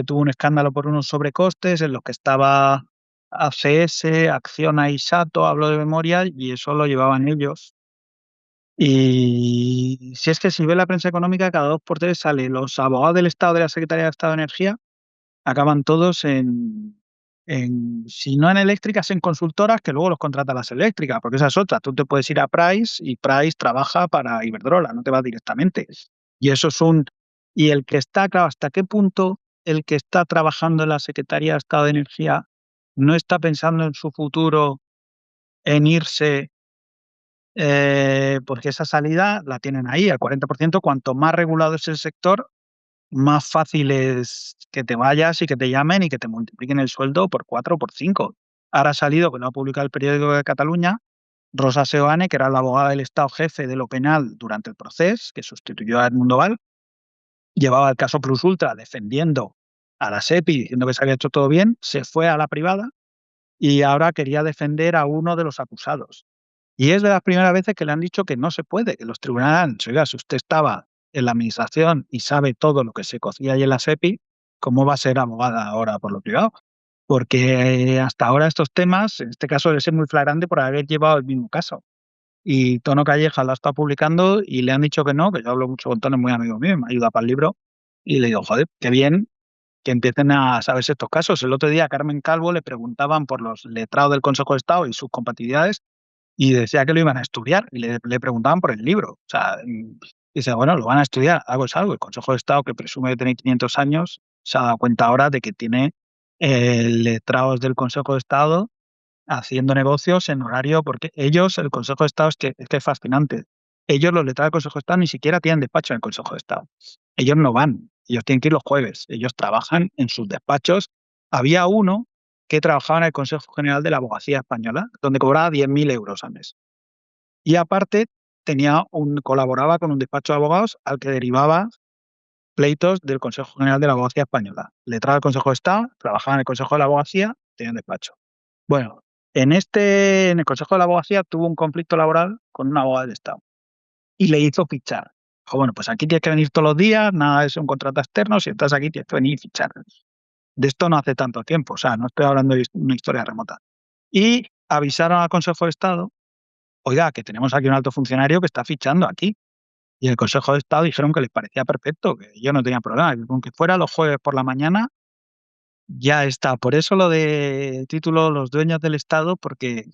Speaker 1: tuvo un escándalo por unos sobrecostes en los que estaba ACS, Acciona y Sato, hablo de memoria, y eso lo llevaban ellos. Y si es que si ve la prensa económica, cada 2 por 3 sale los abogados del Estado de la Secretaría de Estado de Energía, acaban todos si no en eléctricas, en consultoras que luego los contratan las eléctricas, porque esa es otra. Tú te puedes ir a Price y Price trabaja para Iberdrola, no te va directamente. Y eso es y el que está, claro, ¿hasta qué punto el que está trabajando en la Secretaría de Estado de Energía no está pensando en su futuro, en irse porque esa salida la tienen ahí, al 40%? Cuanto más regulado es el sector, más fácil es que te vayas y que te llamen y que te multipliquen el sueldo por 4 o por 5. Ahora ha salido, que lo ha publicado el periódico de Cataluña, Rosa Seoane, que era la abogada del Estado jefe de lo penal durante el proceso, que sustituyó a Edmundo Val, llevaba el caso Plus Ultra defendiendo a la SEPI, diciendo que se había hecho todo bien, se fue a la privada y ahora quería defender a uno de los acusados. Y es de las primeras veces que le han dicho que no se puede, que los tribunales han dicho: oiga, si usted estaba en la administración y sabe todo lo que se cocía ahí en la SEPI, ¿cómo va a ser abogada ahora por lo privado? Porque hasta ahora estos temas, en este caso debe ser muy flagrante por haber llevado el mismo caso. Y Tono Calleja lo ha estado publicando y le han dicho que no, que yo hablo mucho con Tono, es muy amigo mío, me ayuda para el libro, y le digo: joder, qué bien que empiecen a saberse estos casos. El otro día a Carmen Calvo le preguntaban por los letrados del Consejo de Estado y sus compatibilidades, y decía que lo iban a estudiar, y le preguntaban por el libro. O sea, dice: bueno, lo van a estudiar, algo es algo. El Consejo de Estado, que presume de tener 500 años, se ha dado cuenta ahora de que tiene letrados del Consejo de Estado haciendo negocios en horario, porque ellos, el Consejo de Estado, es que es fascinante. Ellos, los letrados del Consejo de Estado, ni siquiera tienen despacho en el Consejo de Estado. Ellos no van, ellos tienen que ir los jueves, ellos trabajan en sus despachos. Había uno que trabajaba en el Consejo General de la Abogacía Española, donde cobraba 10.000 euros al mes. Y aparte, colaboraba con un despacho de abogados al que derivaba pleitos del Consejo General de la Abogacía Española. Letrado del Consejo de Estado, trabajaba en el Consejo de la Abogacía, tenía un despacho. Bueno, en el Consejo de la Abogacía tuvo un conflicto laboral con un abogado del Estado y le hizo fichar. Dijo: bueno, pues aquí tienes que venir todos los días, nada es un contrato externo, si estás aquí tienes que venir y fichar. De esto no hace tanto tiempo, o sea, no estoy hablando de una historia remota. Y avisaron al Consejo de Estado: oiga, que tenemos aquí un alto funcionario que está fichando aquí. Y el Consejo de Estado dijeron que les parecía perfecto, que yo no tenía problema, que con que fuera los jueves por la mañana, ya está. Por eso lo de título Los dueños del Estado, porque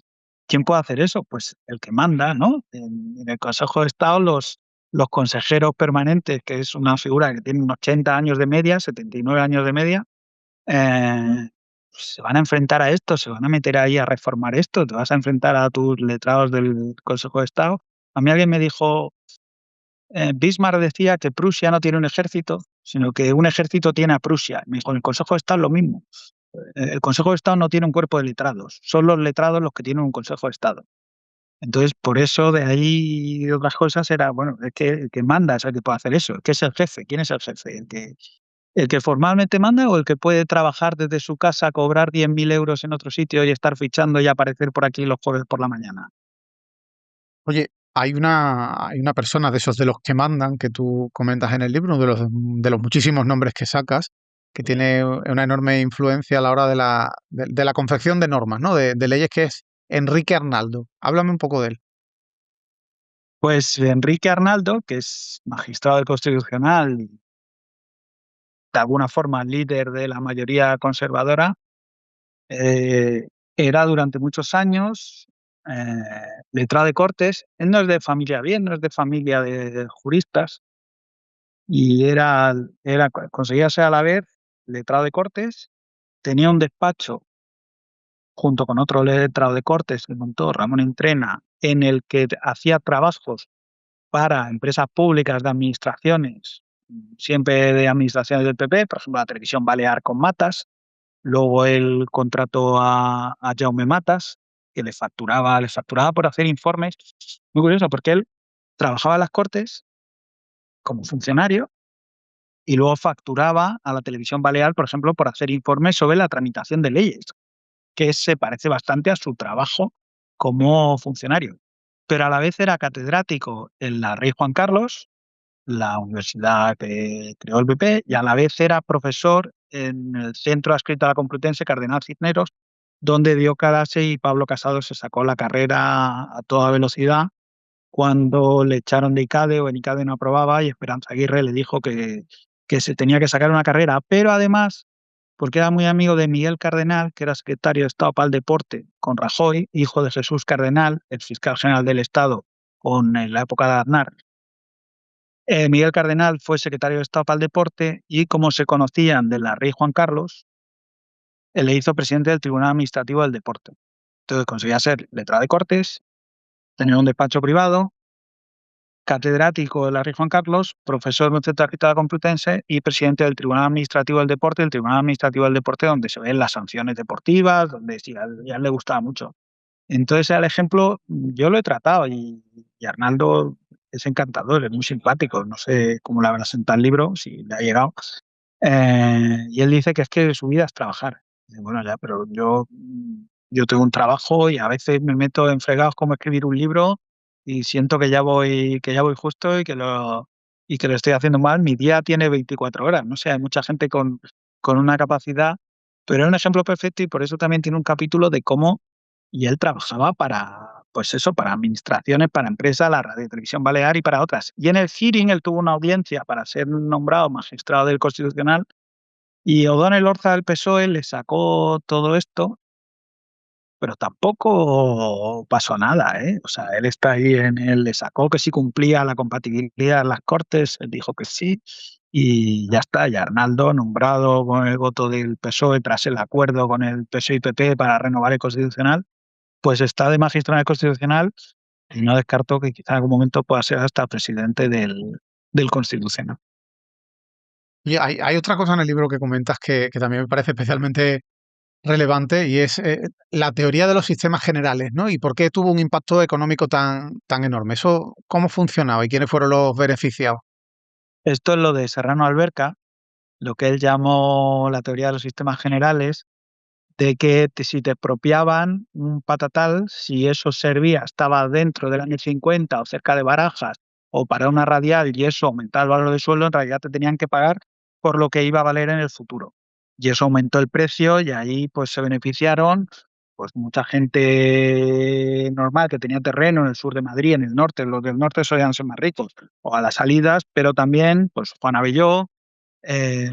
Speaker 1: ¿quién puede hacer eso? Pues el que manda, ¿no? En el Consejo de Estado, los consejeros permanentes, que es una figura que tiene 80 años de media, 79 años de media, se van a enfrentar a esto, se van a meter ahí a reformar esto, te vas a enfrentar a tus letrados del Consejo de Estado. A mí alguien me dijo, Bismarck decía que Prusia no tiene un ejército, sino que un ejército tiene a Prusia. Me dijo: en el Consejo de Estado es lo mismo. El Consejo de Estado no tiene un cuerpo de letrados, son los letrados los que tienen un Consejo de Estado. Entonces, por eso de ahí y otras cosas era, bueno, es que el que manda es el que puede hacer eso, ¿qué es el jefe? ¿Quién es el jefe? ¿El que formalmente manda o el que puede trabajar desde su casa, cobrar 10.000 euros en otro sitio y estar fichando y aparecer por aquí los jueves por la mañana?
Speaker 3: Oye, hay una persona de esos de los que mandan que tú comentas en el libro, uno de los muchísimos nombres que sacas, que tiene una enorme influencia a la hora de la confección de normas, ¿no? De leyes, que es Enrique Arnaldo. Háblame un poco de él.
Speaker 1: Pues Enrique Arnaldo, que es magistrado del Constitucional y de alguna forma líder de la mayoría conservadora, eh, era durante muchos años letrado de Cortes. Él no es de familia bien, no es de familia de juristas, y conseguía ser a la vez letrado de Cortes, tenía un despacho junto con otro letrado de Cortes que montó, Ramón Entrena, en el que hacía trabajos para empresas públicas de administraciones, siempre de administraciones del PP, por ejemplo, la Televisión Balear con Matas. Luego él contrató a Jaume Matas, que le facturaba por hacer informes. Muy curioso, porque él trabajaba en las Cortes como funcionario y luego facturaba a la Televisión Balear, por ejemplo, por hacer informes sobre la tramitación de leyes, que se parece bastante a su trabajo como funcionario. Pero a la vez era catedrático en la Rey Juan Carlos, la universidad que creó el PP, y a la vez era profesor en el Centro Adscrito a la Complutense Cardenal Cisneros, donde dio clase y Pablo Casado se sacó la carrera a toda velocidad cuando le echaron de ICADE o en ICADE no aprobaba y Esperanza Aguirre le dijo que se tenía que sacar una carrera, pero además, porque era muy amigo de Miguel Cardenal, que era secretario de Estado para el Deporte con Rajoy, hijo de Jesús Cardenal, el fiscal general del Estado en la época de Aznar. Miguel Cardenal fue secretario de Estado para el Deporte y como se conocían de la Rey Juan Carlos, le hizo presidente del Tribunal Administrativo del Deporte. Entonces conseguía ser letrado de Cortes, tener un despacho privado, catedrático de la Rey Juan Carlos, profesor del Centro de la Complutense y presidente del Tribunal Administrativo del Deporte, el Tribunal Administrativo del Deporte donde se ven las sanciones deportivas, donde sí, a él le gustaba mucho. Entonces, al ejemplo, yo lo he tratado y Arnaldo es encantador, es muy simpático. No sé cómo le habrá sentado el libro, si le ha llegado. Y él dice que es que su vida es trabajar. Dice, bueno, ya, pero yo tengo un trabajo y a veces me meto en fregados como escribir un libro y siento que ya voy justo y que lo estoy haciendo mal. Mi día tiene 24 horas. No sé, hay mucha gente con una capacidad, pero es un ejemplo perfecto y por eso también tiene un capítulo de cómo y él trabajaba para, pues eso, para administraciones, para empresas, la Radio y Televisión Balear y para otras. Y en el hearing él tuvo una audiencia para ser nombrado magistrado del Constitucional y O'Donnell Orza del PSOE le sacó todo esto, pero tampoco pasó nada, ¿eh? O sea, él está ahí él le sacó que sí cumplía la compatibilidad en las Cortes, él dijo que sí y ya está. Y Arnaldo, nombrado con el voto del PSOE tras el acuerdo con el PSOE y PP para renovar el Constitucional, pues está de magistrado en el Constitucional y no descarto que quizá en algún momento pueda ser hasta presidente del Constitucional.
Speaker 3: Y hay otra cosa en el libro que comentas que también me parece especialmente relevante y es la teoría de los sistemas generales, ¿no? Y por qué tuvo un impacto económico tan enorme. ¿Eso cómo funcionaba y quiénes fueron los beneficiados?
Speaker 1: Esto es lo de Serrano Alberca, lo que él llamó la teoría de los sistemas generales, de que si te expropiaban un patatal, si eso servía, estaba dentro del año 50 o cerca de Barajas o para una radial y eso aumentaba el valor del suelo, en realidad te tenían que pagar por lo que iba a valer en el futuro. Y eso aumentó el precio y ahí pues se beneficiaron pues mucha gente normal que tenía terreno en el sur de Madrid, en el norte. Los del norte solían ser más ricos o a las salidas, pero también pues Juan Abelló, eh,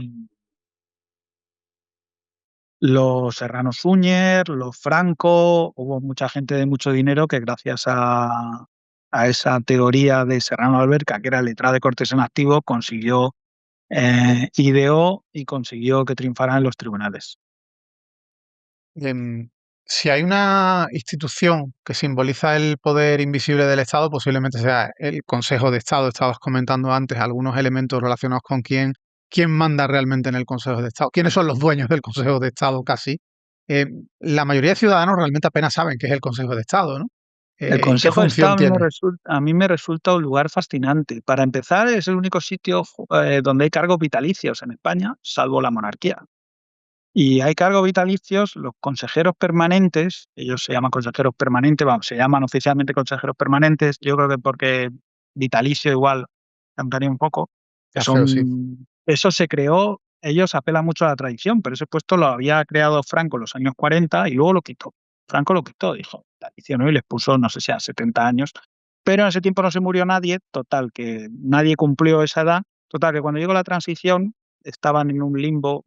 Speaker 1: los Serrano Suñer, los Franco, hubo mucha gente de mucho dinero que gracias a esa teoría de Serrano Alberca, que era letrado de Cortes en activo, ideó y consiguió que triunfara en los tribunales.
Speaker 3: Em, si hay una institución que simboliza el poder invisible del Estado, posiblemente sea el Consejo de Estado. Estabas comentando antes algunos elementos relacionados con quién manda realmente en el Consejo de Estado, quiénes son los dueños del Consejo de Estado casi. La mayoría de ciudadanos realmente apenas saben qué es el Consejo de Estado, ¿no?
Speaker 1: El
Speaker 3: ¿Y qué
Speaker 1: Consejo de Estado
Speaker 3: función tiene?
Speaker 1: a mí me resulta un lugar fascinante. Para empezar, es el único sitio donde hay cargos vitalicios en España, salvo la monarquía. Y hay cargos vitalicios, los consejeros permanentes, ellos se llaman consejeros permanentes, vamos, se llaman oficialmente consejeros permanentes, yo creo que porque vitalicio igual cambiaría un poco, que
Speaker 3: Está feo, sí.
Speaker 1: eso se creó, ellos apelan mucho a la tradición, pero ese puesto lo había creado Franco en los años 40 y luego lo quitó. Franco lo quitó, dijo, vitalicio, ¿no? Y les puso, no sé si a 70 años, pero en ese tiempo no se murió nadie, total, que nadie cumplió esa edad, total, que cuando llegó la transición, estaban en un limbo,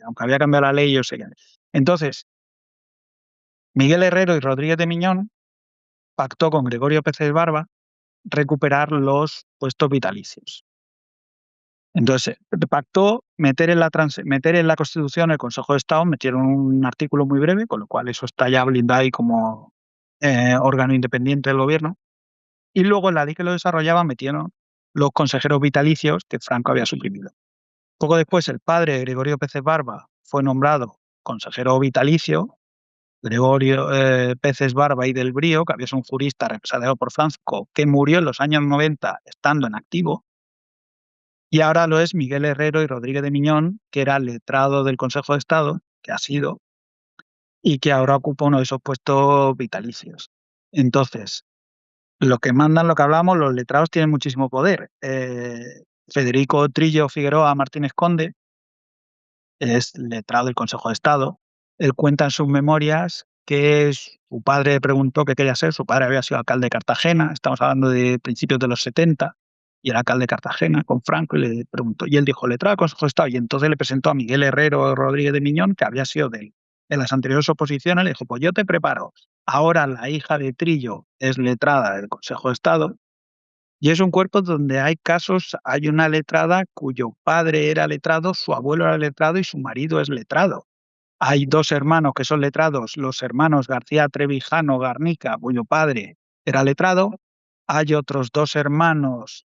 Speaker 1: aunque había cambiado la ley, ellos seguían. Entonces, Miguel Herrero y Rodríguez de Miñón pactó con Gregorio Pérez Barba recuperar los puestos vitalicios. Entonces, pactó meter en la Constitución el Consejo de Estado, metieron un artículo muy breve, con lo cual eso está ya blindado ahí como órgano independiente del gobierno. Y luego en la ley que lo desarrollaba metieron los consejeros vitalicios que Franco había suprimido. Poco después, el padre, Gregorio Peces Barba, fue nombrado consejero vitalicio. Gregorio Peces Barba y del Brío, que había sido un jurista represaliado por Franco, que murió en los años 90 estando en activo, y ahora lo es Miguel Herrero y Rodríguez de Miñón, que era letrado del Consejo de Estado, que ha sido, y que ahora ocupa uno de esos puestos vitalicios. Entonces, lo que mandan, lo que hablamos, los letrados tienen muchísimo poder. Federico Trillo Figueroa Martínez Conde es letrado del Consejo de Estado. Él cuenta en sus memorias que su padre le preguntó qué quería ser. Su padre había sido alcalde de Cartagena, estamos hablando de principios de los 70, y era alcalde de Cartagena con Franco, y le preguntó, y él dijo, letrado del Consejo de Estado, y entonces le presentó a Miguel Herrero Rodríguez de Miñón, que había sido de él. En las anteriores oposiciones le dijo, pues yo te preparo. Ahora la hija de Trillo es letrada del Consejo de Estado, y es un cuerpo donde hay casos, hay una letrada cuyo padre era letrado, su abuelo era letrado y su marido es letrado. Hay dos hermanos que son letrados, los hermanos García Trevijano Garnica, cuyo padre era letrado. Hay otros dos hermanos,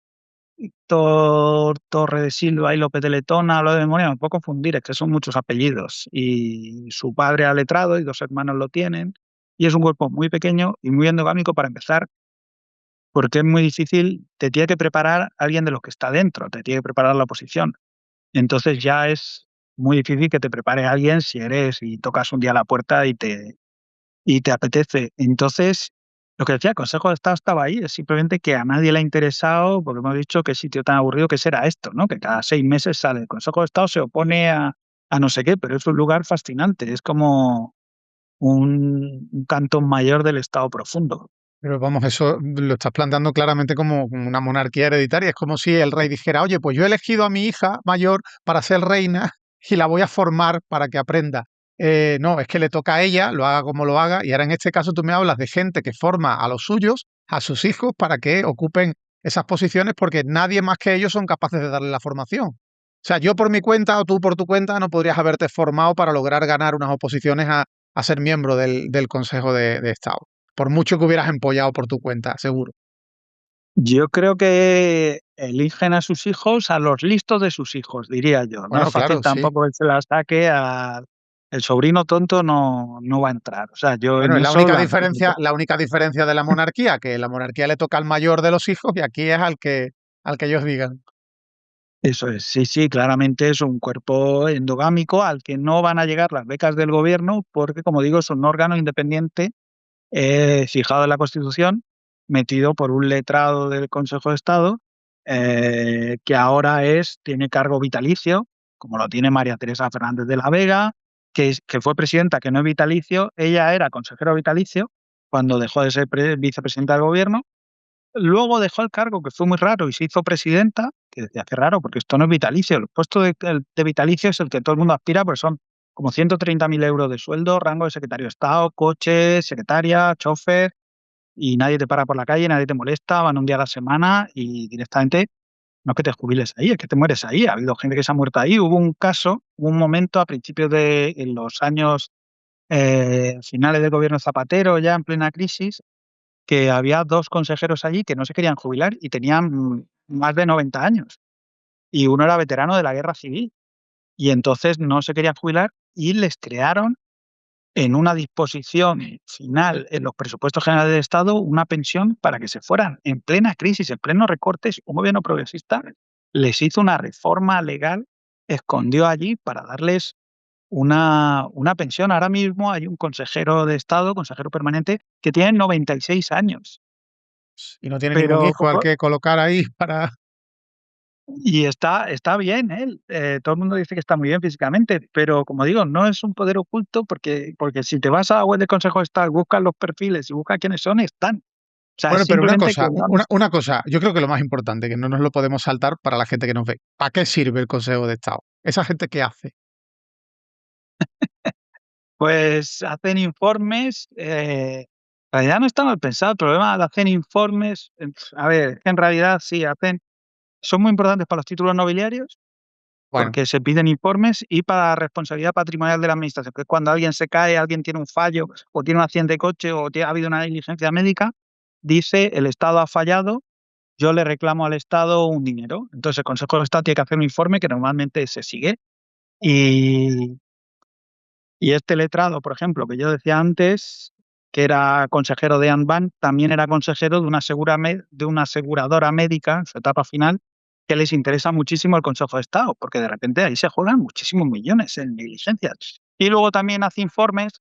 Speaker 1: Torre de Silva y López de Letona, lo de memoria, me puedo confundir, es que son muchos apellidos. Y su padre era letrado y dos hermanos lo tienen. Y es un cuerpo muy pequeño y muy endogámico para empezar, porque es muy difícil, te tiene que preparar alguien de los que está dentro, te tiene que preparar la oposición. Entonces ya es muy difícil que te prepare alguien si eres y tocas un día la puerta y te apetece. Entonces, lo que decía, el Consejo de Estado estaba ahí, es simplemente que a nadie le ha interesado, porque hemos dicho qué sitio tan aburrido que será esto, ¿no? Que cada 6 meses sale el Consejo de Estado, se opone a no sé qué, pero es un lugar fascinante, es como un cantón mayor del Estado profundo.
Speaker 3: Pero vamos, eso lo estás planteando claramente como una monarquía hereditaria. Es como si el rey dijera, oye, pues yo he elegido a mi hija mayor para ser reina y la voy a formar para que aprenda. No, es que le toca a ella, lo haga como lo haga. Y ahora en este caso tú me hablas de gente que forma a los suyos, a sus hijos, para que ocupen esas posiciones porque nadie más que ellos son capaces de darle la formación. O sea, yo por mi cuenta o tú por tu cuenta no podrías haberte formado para lograr ganar unas oposiciones a ser miembro del Consejo de Estado. Por mucho que hubieras empollado por tu cuenta, seguro.
Speaker 1: Yo creo que eligen a sus hijos, a los listos de sus hijos, diría yo. No es
Speaker 3: Bueno,
Speaker 1: fácil
Speaker 3: claro, sí.
Speaker 1: tampoco que se la saque a el sobrino tonto, no va a entrar. O sea, yo
Speaker 3: Bueno,
Speaker 1: en
Speaker 3: es
Speaker 1: eso
Speaker 3: la única diferencia de la monarquía, que la monarquía le toca al mayor de los hijos y aquí es al que ellos digan.
Speaker 1: eso es. Sí, sí, claramente es un cuerpo endogámico al que no van a llegar las becas del gobierno porque, como digo, es un órgano independiente, fijado en la Constitución, metido por un letrado del Consejo de Estado, que ahora tiene cargo vitalicio, como lo tiene María Teresa Fernández de la Vega, que fue presidenta, que no es vitalicio. Ella era consejero vitalicio cuando dejó de ser vicepresidenta del gobierno. Luego dejó el cargo, que fue muy raro, y se hizo presidenta, que decía, qué raro, porque esto no es vitalicio. El puesto de vitalicio es el que todo el mundo aspira, porque son como 130.000 euros de sueldo, rango de secretario de Estado, coche, secretaria, chofer, y nadie te para por la calle, nadie te molesta, van un día a la semana y directamente no es que te jubiles ahí, es que te mueres ahí. Ha habido gente que se ha muerto ahí. Hubo un caso, hubo un momento a principios en los años finales del gobierno Zapatero, ya en plena crisis, que había dos consejeros allí que no se querían jubilar y tenían más de 90 años. Y uno era veterano de la guerra civil. Y entonces no se querían jubilar y les crearon en una disposición final en los presupuestos generales del Estado una pensión para que se fueran en plena crisis, en plenos recortes. Un gobierno progresista les hizo una reforma legal, escondió allí para darles una pensión. Ahora mismo hay un consejero de Estado, consejero permanente, que tiene 96 años.
Speaker 3: Y no tiene ningún
Speaker 1: Pero
Speaker 3: hijo al que colocar ahí para...
Speaker 1: y está bien él, todo el mundo dice que está muy bien físicamente, pero como digo, no es un poder oculto porque si te vas a la web del Consejo de Estado, buscas los perfiles y buscas quiénes son, están. O sea, es
Speaker 3: Bueno, pero una
Speaker 1: simplemente que
Speaker 3: cosa,
Speaker 1: no
Speaker 3: una cosa, yo creo que lo más importante, que no nos lo podemos saltar para la gente que nos ve. ¿Para qué sirve el Consejo de Estado? ¿Esa gente qué hace?
Speaker 1: pues hacen informes, en realidad no está mal pensado, el problema de hacer informes, a ver, en realidad sí, son muy importantes para los títulos nobiliarios,
Speaker 3: Bueno,
Speaker 1: porque se piden informes, y para la responsabilidad patrimonial de la administración, que es cuando alguien se cae, alguien tiene un fallo, o tiene un accidente de coche, o ha habido una negligencia médica, dice el Estado ha fallado, yo le reclamo al Estado un dinero. Entonces el Consejo de Estado tiene que hacer un informe que normalmente se sigue. Y, y este letrado, por ejemplo, que yo decía antes, que era consejero de Anban, también era consejero de de una aseguradora médica en su etapa final, que les interesa muchísimo el Consejo de Estado, porque de repente ahí se juegan muchísimos millones en negligencias. Y luego también hace informes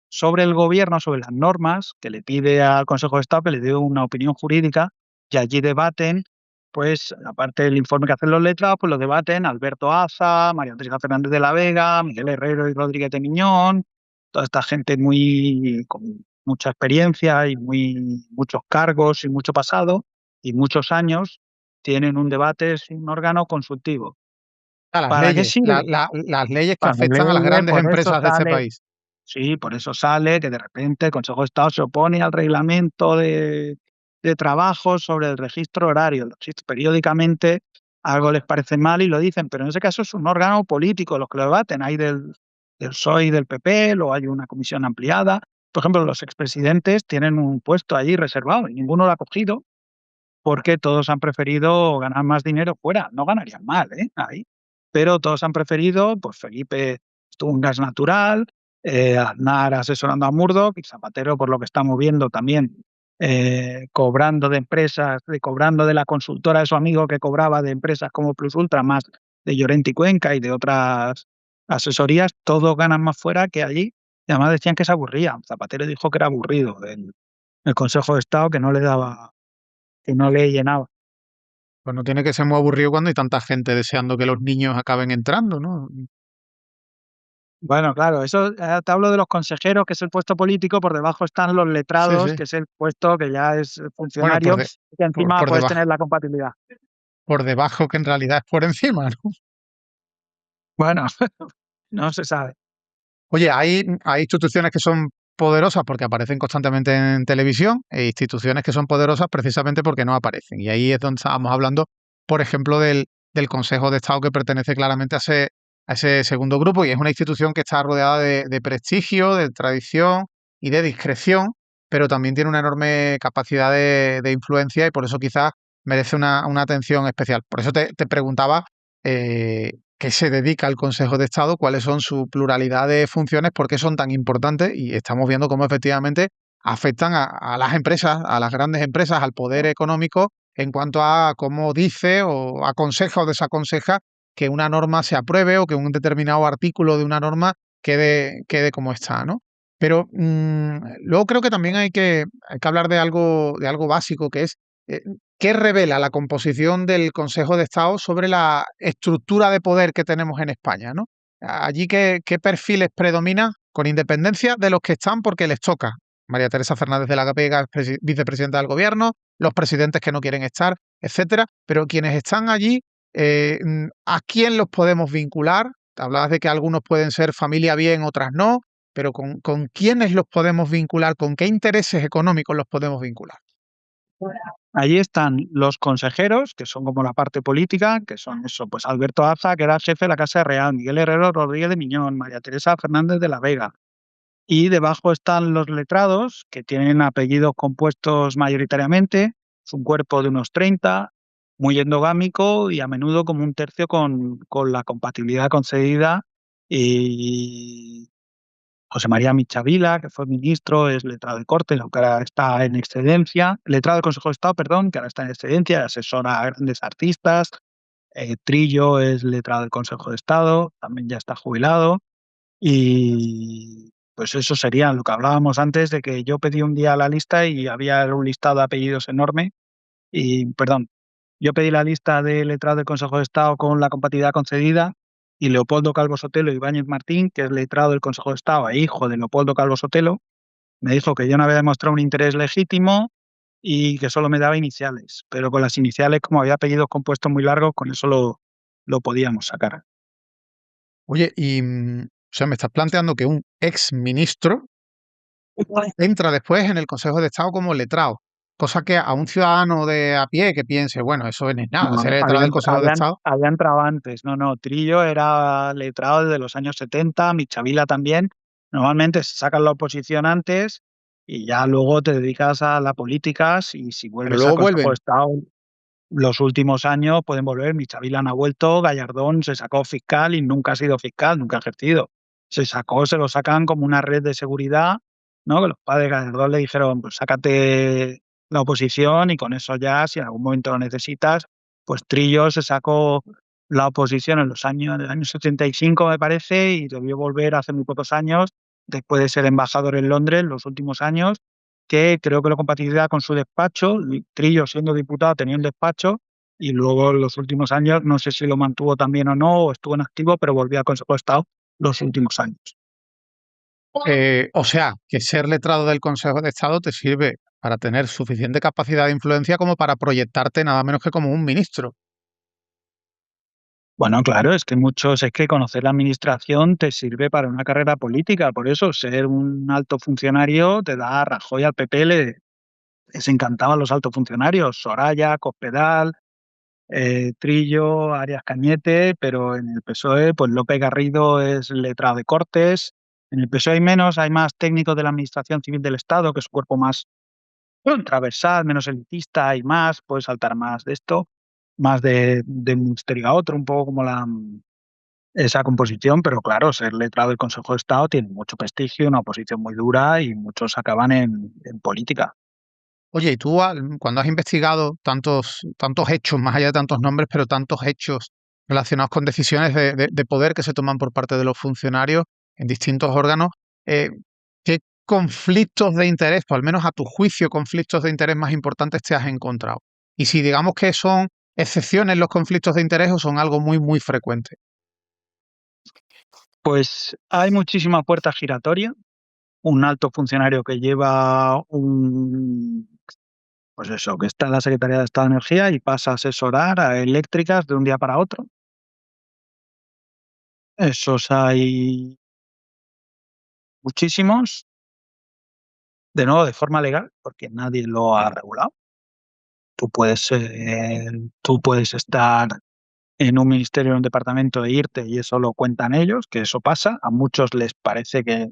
Speaker 1: sobre el gobierno, sobre las normas, que le pide al Consejo de Estado que le dé una opinión jurídica, y allí debaten, pues, aparte del informe que hacen los letrados, pues lo debaten Alberto Aza, María Teresa Fernández de la Vega, Miguel Herrero y Rodríguez de Miñón, toda esta gente muy con mucha experiencia y muchos cargos y mucho pasado y muchos años, tienen un debate, es un órgano consultivo.
Speaker 3: Las
Speaker 1: ¿Para qué
Speaker 3: leyes,
Speaker 1: sirve?
Speaker 3: las leyes que
Speaker 1: Para
Speaker 3: afectan a las
Speaker 1: leer,
Speaker 3: grandes
Speaker 1: por eso
Speaker 3: empresas de este
Speaker 1: sale,
Speaker 3: país.
Speaker 1: sí, por eso sale que de repente el Consejo de Estado se opone al reglamento de trabajo sobre el registro horario. Periódicamente algo les parece mal y lo dicen, pero en ese caso es un órgano político los que lo debaten. Hay del PSOE y del PP, luego hay una comisión ampliada. Por ejemplo, los expresidentes tienen un puesto allí reservado y ninguno lo ha cogido porque todos han preferido ganar más dinero fuera. No ganarían mal, ¿eh? Ahí. Pero todos han preferido, pues Felipe estuvo en gas natural, Aznar asesorando a Murdoch y Zapatero, por lo que estamos viendo también, cobrando de empresas, cobrando de la consultora de su amigo que cobraba de empresas como Plus Ultra, más de Llorente y Cuenca y de otras asesorías, todos ganan más fuera que allí. Y además decían que se aburría. Zapatero dijo que era aburrido el Consejo de Estado, que no le llenaba.
Speaker 3: Pues no tiene que ser muy aburrido cuando hay tanta gente deseando que los niños acaben entrando, ¿no?
Speaker 1: Bueno, claro, eso te hablo de los consejeros, que es el puesto político, por debajo están los
Speaker 3: Sí,
Speaker 1: letrados,
Speaker 3: sí.
Speaker 1: que es el puesto que ya es
Speaker 3: Bueno,
Speaker 1: funcionario, y que encima
Speaker 3: por
Speaker 1: puedes
Speaker 3: debajo,
Speaker 1: tener la compatibilidad.
Speaker 3: por debajo que en realidad es por encima, ¿no?
Speaker 1: Bueno, no se sabe.
Speaker 3: Oye, hay instituciones que son poderosas porque aparecen constantemente en televisión e instituciones que son poderosas precisamente porque no aparecen. Y ahí es donde estábamos hablando, por ejemplo, del Consejo de Estado que pertenece claramente a ese segundo grupo y es una institución que está rodeada de prestigio, de tradición y de discreción, pero también tiene una enorme capacidad de influencia y por eso quizás merece una atención especial. Por eso te preguntaba qué se dedica al Consejo de Estado, cuáles son su pluralidad de funciones, por qué son tan importantes y estamos viendo cómo efectivamente afectan a las empresas, a las grandes empresas, al poder económico en cuanto a cómo dice o aconseja o desaconseja que una norma se apruebe o que un determinado artículo de una norma quede como está, ¿no? Pero luego creo que también hay que hablar de algo básico, que es eh, ¿qué revela la composición del Consejo de Estado sobre la estructura de poder que tenemos en España, ¿no? Allí, ¿qué perfiles predominan con independencia de los que están porque les toca? María Teresa Fernández de la Vega, vicepresidenta del Gobierno, los presidentes que no quieren estar, etcétera. Pero quienes están allí, ¿a quién los podemos vincular? Hablabas de que algunos pueden ser familia bien, otras no, pero ¿con quiénes los podemos vincular? ¿Con qué intereses económicos los podemos vincular?
Speaker 1: Allí están los consejeros, que son como la parte política, que son eso, pues Alberto Aza, que era el jefe de la Casa Real, Miguel Herrero Rodríguez de Miñón, María Teresa Fernández de la Vega. Y debajo están los letrados, que tienen apellidos compuestos mayoritariamente, es un cuerpo de unos 30, muy endogámico y a menudo como un tercio con la compatibilidad concedida. Y José María Michavila, que fue ministro, es letrado de Cortes, aunque ahora está en excedencia, letrado del Consejo de Estado, perdón, que ahora está en excedencia, asesora a grandes artistas. Trillo es letrado del Consejo de Estado, también ya está jubilado. Y pues eso sería lo que hablábamos antes de que yo pedí un día la lista y había un listado de apellidos enorme. Y, perdón, yo pedí la lista de letrados del Consejo de Estado con la compatibilidad concedida y Leopoldo Calvo Sotelo Ibáñez Martín, que es letrado del Consejo de Estado e hijo de Leopoldo Calvo Sotelo, me dijo que yo no había demostrado un interés legítimo y que solo me daba iniciales. Pero con las iniciales, como había apellidos compuestos muy largos, con eso lo podíamos sacar.
Speaker 3: Oye, o sea, me estás planteando que un ex ministro entra después en el Consejo de Estado como letrado, cosa que a un ciudadano de a pie que piense, bueno, eso no es nada,
Speaker 1: No,
Speaker 3: ser letrado del Consejo de Estado.
Speaker 1: había entrado antes. No, no, Trillo era letrado desde los años 70, Michavila también. Normalmente se sacan la oposición antes y ya luego te dedicas a la política y si
Speaker 3: Pero
Speaker 1: vuelves al
Speaker 3: luego
Speaker 1: Consejo de
Speaker 3: vuelven.
Speaker 1: Estado, los últimos años pueden volver. Michavilan ha vuelto, Gallardón se sacó fiscal y nunca ha sido fiscal, nunca ha ejercido. Se lo sacan como una red de seguridad, ¿no? Que los padres de Gallardón le dijeron, pues sácate la oposición y con eso ya, si en algún momento lo necesitas, pues Trillo se sacó la oposición en el año 75, me parece, y debió volver hace muy pocos años, después de ser embajador en Londres, los últimos años, que creo que lo compatibilidad con su despacho. Trillo, siendo diputado, tenía un despacho y luego en los últimos años, no sé si lo mantuvo también o no, o estuvo en activo, pero volvió al Consejo de Estado los últimos años.
Speaker 3: O sea, que ser letrado del Consejo de Estado te sirve para tener suficiente capacidad de influencia como para proyectarte nada menos que como un ministro.
Speaker 1: Bueno, claro, es que conocer la administración te sirve para una carrera política, por eso ser un alto funcionario te da a Rajoy al PP, les encantaban los altos funcionarios, Soraya, Cospedal, Trillo, Arias Cañete, pero en el PSOE, pues López Garrido es letrado de Cortes. En el PSOE hay menos, hay más técnicos de la Administración Civil del Estado, que es un cuerpo más transversal, menos elitista, hay más, puede saltar más de esto, más de un ministerio a otro, un poco como esa composición, pero claro, ser letrado del Consejo de Estado tiene mucho prestigio, una oposición muy dura y muchos acaban en política.
Speaker 3: Oye, y tú cuando has investigado tantos hechos, más allá de tantos nombres, pero tantos hechos relacionados con decisiones de poder que se toman por parte de los funcionarios en distintos órganos, eh, ¿qué conflictos de interés, o al menos a tu juicio, conflictos de interés más importantes te has encontrado? Y si digamos que son excepciones los conflictos de interés o son algo muy, muy frecuente.
Speaker 1: Pues hay muchísima puerta giratoria, un alto funcionario que lleva pues eso, que está en la Secretaría de Estado de Energía y pasa a asesorar a eléctricas de un día para otro. Esos hay muchísimos, de nuevo de forma legal, porque nadie lo ha regulado. Tú puedes estar en un ministerio, en un departamento e irte y eso lo cuentan ellos, que eso pasa. A muchos les parece que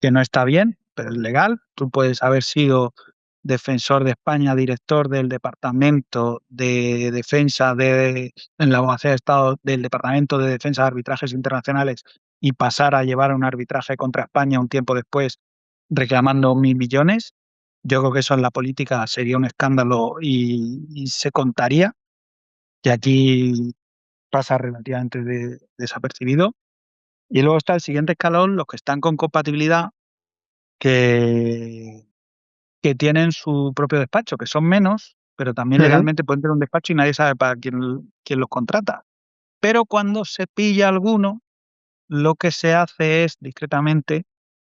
Speaker 1: no está bien, pero es legal. Tú puedes haber sido defensor de España, director del Departamento de Defensa en la Abogacía de Estado del Departamento de Defensa de Arbitrajes Internacionales y pasar a llevar un arbitraje contra España un tiempo después reclamando 1.000 millones. Yo creo que eso en la política sería un escándalo y se contaría, que aquí pasa relativamente desapercibido. Y luego está el siguiente escalón, los que están con compatibilidad, que que tienen su propio despacho, que son menos, pero también
Speaker 3: Ujú.
Speaker 1: legalmente pueden tener un despacho y nadie sabe para quién los contrata. Pero cuando se pilla alguno, lo que se hace es discretamente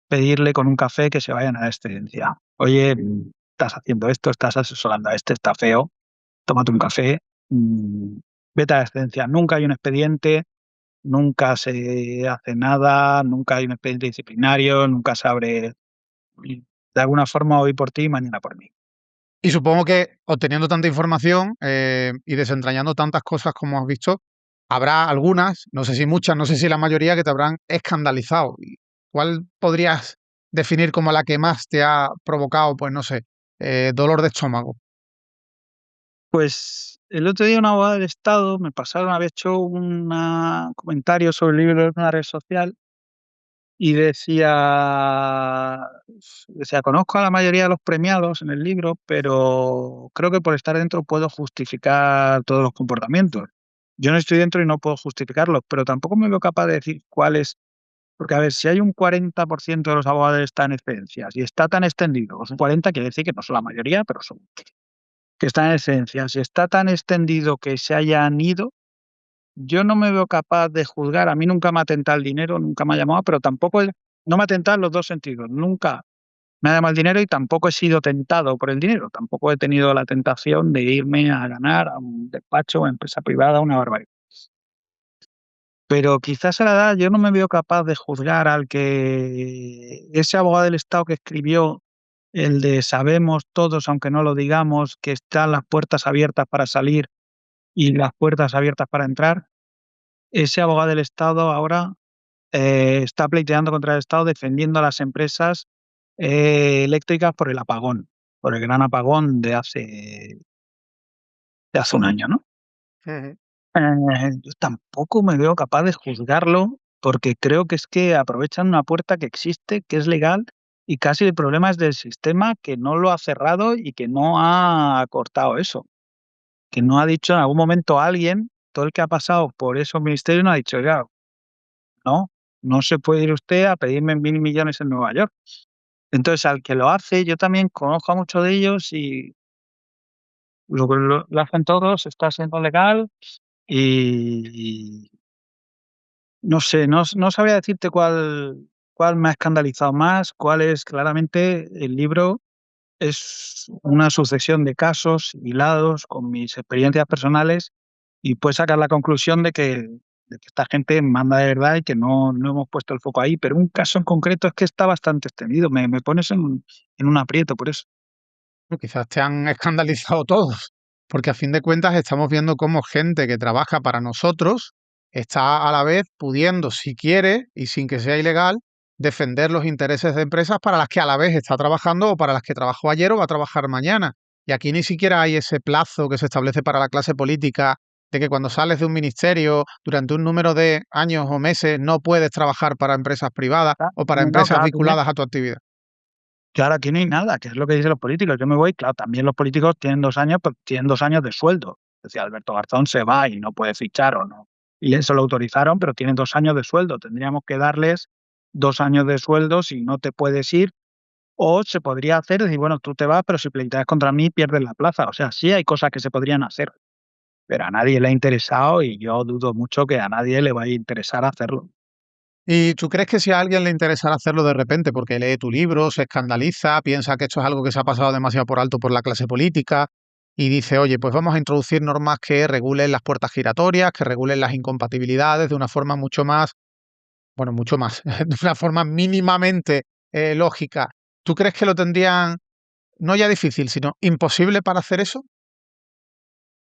Speaker 1: pedirle con un café que se vayan a la excedencia. Oye, estás haciendo esto, estás asesorando a este, está feo, tómate un café, mm, vete a la excedencia. Nunca hay un expediente, nunca se hace nada, nunca hay un expediente disciplinario, nunca se abre. Y de alguna forma, hoy por ti, mañana por mí.
Speaker 3: Y supongo que obteniendo tanta información y desentrañando tantas cosas como has visto, habrá algunas, no sé si muchas, no sé si la mayoría, que te habrán escandalizado. ¿Y cuál podrías definir como la que más te ha provocado, pues no sé, dolor de estómago?
Speaker 1: Pues el otro día una abogada del Estado me pasaron, había hecho un comentario sobre el libro en una red social y decía, conozco a la mayoría de los premiados en el libro, pero creo que por estar dentro puedo justificar todos los comportamientos. Yo no estoy dentro y no puedo justificarlos, pero tampoco me veo capaz de decir cuáles, porque a ver, si hay un 40% de los abogados que están en excedencias y está tan extendido, pues un 40 quiere decir que no son la mayoría, pero son que están en excedencias, si está tan extendido que se hayan ido, yo no me veo capaz de juzgar. A mí nunca me ha tentado el dinero, nunca me ha llamado, pero tampoco no me ha tentado en los dos sentidos. Nunca me ha llamado el dinero y tampoco he sido tentado por el dinero. Tampoco he tenido la tentación de irme a ganar a un despacho o a empresa privada una barbaridad. Pero quizás a la edad yo no me veo capaz de juzgar al que ese abogado del Estado que escribió el de sabemos todos, aunque no lo digamos, que están las puertas abiertas para salir y las puertas abiertas para entrar. Ese abogado del Estado ahora está pleiteando contra el Estado, defendiendo a las empresas eléctricas por el apagón, por el gran apagón de hace un año, ¿no?
Speaker 3: Ujú.
Speaker 1: Yo tampoco me veo capaz de juzgarlo, porque creo que es que aprovechan una puerta que existe, que es legal, y casi el problema es del sistema que no lo ha cerrado y que no ha cortado eso, que no ha dicho en algún momento alguien, todo el que ha pasado por esos ministerios no ha dicho: "Oiga, no, no se puede ir usted a pedirme 1.000 millones en Nueva York". Entonces, al que lo hace, yo también conozco a muchos de ellos y lo hacen todos, está siendo legal y no sé, no sabría decirte cuál me ha escandalizado más, cuál es claramente el libro es una sucesión de casos hilados con mis experiencias personales y puedes sacar la conclusión de que esta gente manda de verdad y que no hemos puesto el foco ahí, pero un caso en concreto es que está bastante extendido, me pones en un aprieto por eso.
Speaker 3: Quizás te han escandalizado todos, porque a fin de cuentas estamos viendo cómo gente que trabaja para nosotros está a la vez pudiendo, si quiere y sin que sea ilegal, defender los intereses de empresas para las que a la vez está trabajando o para las que trabajó ayer o va a trabajar mañana. Y aquí ni siquiera hay ese plazo que se establece para la clase política de que cuando sales de un ministerio durante un número de años o meses no puedes trabajar para empresas privadas o para
Speaker 1: No,
Speaker 3: empresas
Speaker 1: claro,
Speaker 3: vinculadas a tu actividad.
Speaker 1: claro, aquí no hay nada, que es lo que dicen los políticos. Yo me voy, claro, también los políticos tienen 2 años, pero tienen 2 años de sueldo. Es decir, Alberto Garzón se va y no puede fichar o no. Y eso lo autorizaron, pero tienen 2 años de sueldo. Tendríamos que darles 2 años de sueldo si no te puedes ir. O se podría hacer, decir, bueno, tú te vas, pero si pleiteas contra mí, pierdes la plaza. O sea, sí hay cosas que se podrían hacer, pero a nadie le ha interesado y yo dudo mucho que a nadie le vaya a interesar hacerlo.
Speaker 3: ¿Y tú crees que si a alguien le interesara hacerlo de repente porque lee tu libro, se escandaliza, piensa que esto es algo que se ha pasado demasiado por alto por la clase política y dice, oye, pues vamos a introducir normas que regulen las puertas giratorias, que regulen las incompatibilidades de una forma mucho más, bueno, mucho más, de una forma mínimamente lógica? ¿Tú crees que lo tendrían, no ya difícil, sino imposible para hacer eso?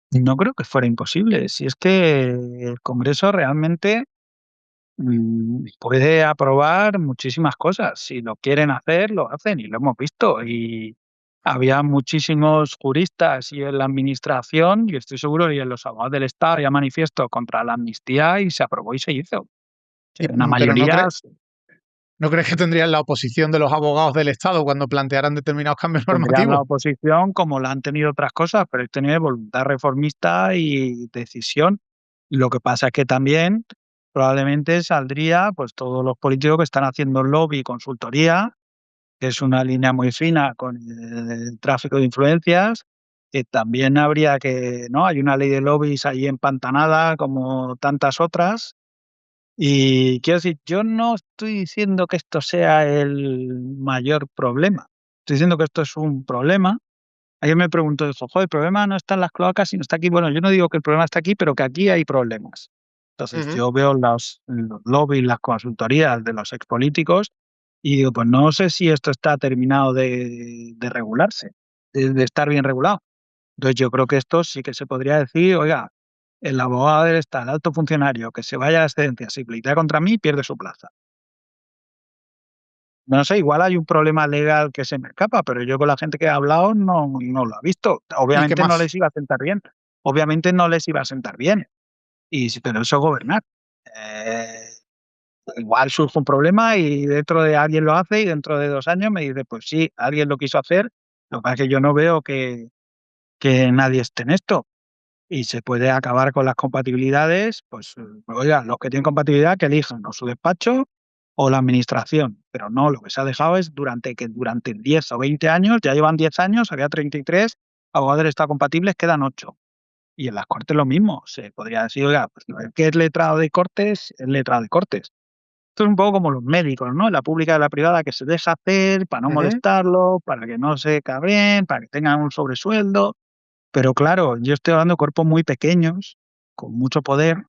Speaker 1: No creo que fuera imposible. Si es que el Congreso realmente puede aprobar muchísimas cosas. Si lo quieren hacer, lo hacen y lo hemos visto. Y había muchísimos juristas y en la administración, y estoy seguro, y en los abogados del Estado, ya manifiesto contra la amnistía y se aprobó y se hizo. Una
Speaker 3: Pero
Speaker 1: mayoría
Speaker 3: no crees que tendrían la oposición de los abogados del Estado cuando plantearan determinados cambios
Speaker 1: tendrían
Speaker 3: normativos?
Speaker 1: la oposición como la han tenido otras cosas, pero es tener voluntad reformista y decisión. Lo que pasa es que también probablemente saldría pues todos los políticos que están haciendo lobby y consultoría, que es una línea muy fina con el tráfico de influencias, que también habría que, ¿no? Hay una ley de lobbies ahí empantanada como tantas otras. Y quiero decir, yo no estoy diciendo que esto sea el mayor problema. Estoy diciendo que esto es un problema. Ayer me preguntó, dijo, joder, el problema no está en las cloacas, sino está aquí. Bueno, yo no digo que el problema está aquí, pero que aquí hay problemas. Entonces,
Speaker 3: Ujú.
Speaker 1: yo veo los lobbies, las consultorías de los expolíticos y digo, pues no sé si esto está terminado de regularse, de estar bien regulado. Entonces, yo creo que esto sí que se podría decir, oiga, el abogado del Estado, el alto funcionario que se vaya a excedencia, si pleitea contra mí, pierde su plaza. No sé, igual hay un problema legal que se me escapa, pero yo con la gente que he hablado no lo ha visto.
Speaker 3: ¿Y qué
Speaker 1: Obviamente no
Speaker 3: más?
Speaker 1: les iba a sentar bien. Obviamente no les iba a sentar bien. Pero eso es gobernar. Eh, igual surge un problema y dentro de alguien lo hace y dentro de 2 años me dice, pues sí, alguien lo quiso hacer. Lo que pasa es que yo no veo que nadie esté en esto. Y se puede acabar con las compatibilidades, pues, oiga, los que tienen compatibilidad que elijan o su despacho o la administración, pero no, lo que se ha dejado es durante 10 o 20 años, ya llevan 10 años, había 33 abogados del Estado compatibles, quedan 8. Y en las Cortes lo mismo, se podría decir, oiga, pues el que es letrado de Cortes, es letrado de Cortes. Esto es un poco como los médicos, ¿no? En la pública y la privada, que se deja hacer para no
Speaker 3: Ujú.
Speaker 1: molestarlo, para que no se cabreen, para que tengan un sobresueldo. Pero claro, yo estoy hablando de cuerpos muy pequeños, con mucho poder,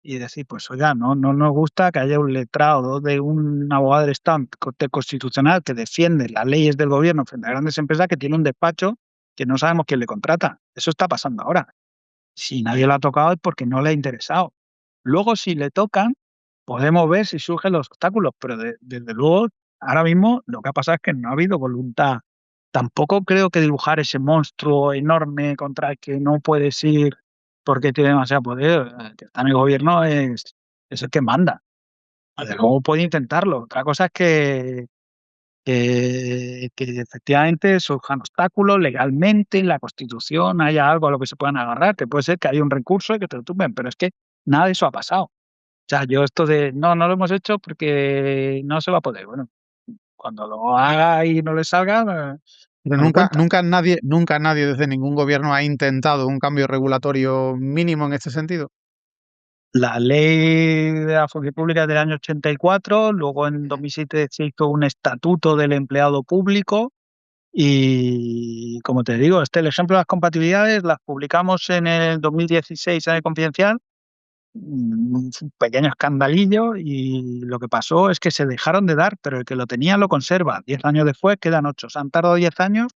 Speaker 1: y decir, pues oiga, no nos gusta que haya un letrado de un abogado del Estado en Corte Constitucional que defiende las leyes del gobierno frente a grandes empresas que tiene un despacho que no sabemos quién le contrata. Eso está pasando ahora. Si nadie lo ha tocado es porque no le ha interesado. Luego, si le tocan, podemos ver si surgen los obstáculos, pero desde luego Ahora mismo lo que ha pasado es que no ha habido voluntad. Tampoco creo que dibujar ese monstruo enorme contra el que no puedes ir porque tiene demasiado poder, el que está en el gobierno es el que manda. Desde luego puede intentarlo. Otra cosa es que efectivamente surjan obstáculos legalmente, en la Constitución haya algo a lo que se puedan agarrar, que puede ser que haya un recurso y que te lo tumben, pero es que nada de eso ha pasado. O sea, yo esto de: "No, no lo hemos hecho porque no se va a poder". Bueno, cuando lo haga y no le salga,
Speaker 3: Pero
Speaker 1: me lo cuenta.
Speaker 3: nunca nadie desde ningún gobierno ha intentado un cambio regulatorio mínimo en este sentido.
Speaker 1: La ley de la función pública es del año 84, luego en 2007 se hizo un estatuto del empleado público y, como te digo, el ejemplo de las compatibilidades las publicamos en el 2016 en el Confidencial, un pequeño escandalillo, y lo que pasó es que se dejaron de dar, pero el que lo tenía lo conserva. 10 años después quedan 8. Se han tardado 10 años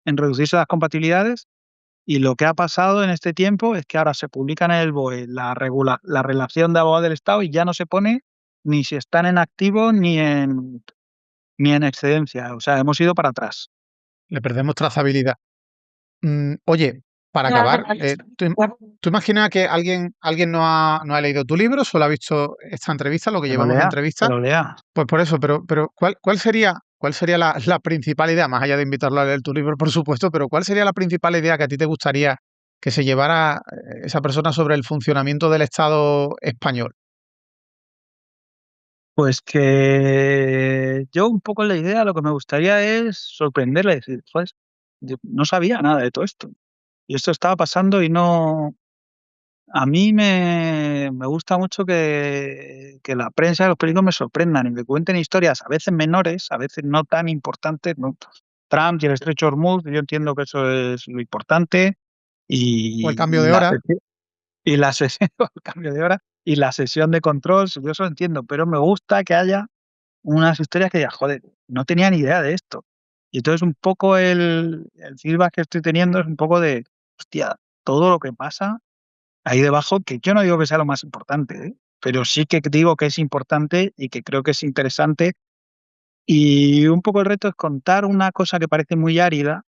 Speaker 1: en reducirse las compatibilidades. Y lo que ha pasado en este tiempo es que ahora se publica en el BOE la relación de abogado del Estado y ya no se pone ni si están en activo ni en excedencia. O sea, hemos ido para atrás.
Speaker 3: Le perdemos trazabilidad. Oye, para acabar, ¿tú imaginas que alguien no ha leído tu libro, solo ha visto esta entrevista, lo que
Speaker 1: Que lo
Speaker 3: llevamos de
Speaker 1: lea, que
Speaker 3: entrevista?
Speaker 1: lo lea.
Speaker 3: Pues por eso, pero ¿cuál sería la principal idea, más allá de invitarlo a leer tu libro, por supuesto, pero cuál sería la principal idea que a ti te gustaría que se llevara esa persona sobre el funcionamiento del Estado español?
Speaker 1: Pues que yo un poco la idea, lo que me gustaría es sorprenderle, decir: "Joder, yo no sabía nada de todo esto, y esto estaba pasando y no". A mí me gusta mucho que la prensa y los periódicos me sorprendan y me cuenten historias, a veces menores, a veces no tan importantes, ¿no? Trump y el estrecho de Hormuz, yo entiendo que eso es lo importante,
Speaker 3: ¿O el
Speaker 1: y
Speaker 3: cambio
Speaker 1: y
Speaker 3: de
Speaker 1: la
Speaker 3: hora?
Speaker 1: sesión y la sesión el cambio de hora y la sesión de control, yo eso lo entiendo, pero me gusta que haya unas historias que digas: "Joder, no tenía ni idea de esto". Y entonces un poco el feedback que estoy teniendo es un poco de: "Hostia, todo lo que pasa ahí debajo", que yo no digo que sea lo más importante, ¿eh? Pero sí que digo que es importante y que creo que es interesante. Y un poco el reto es contar una cosa que parece muy árida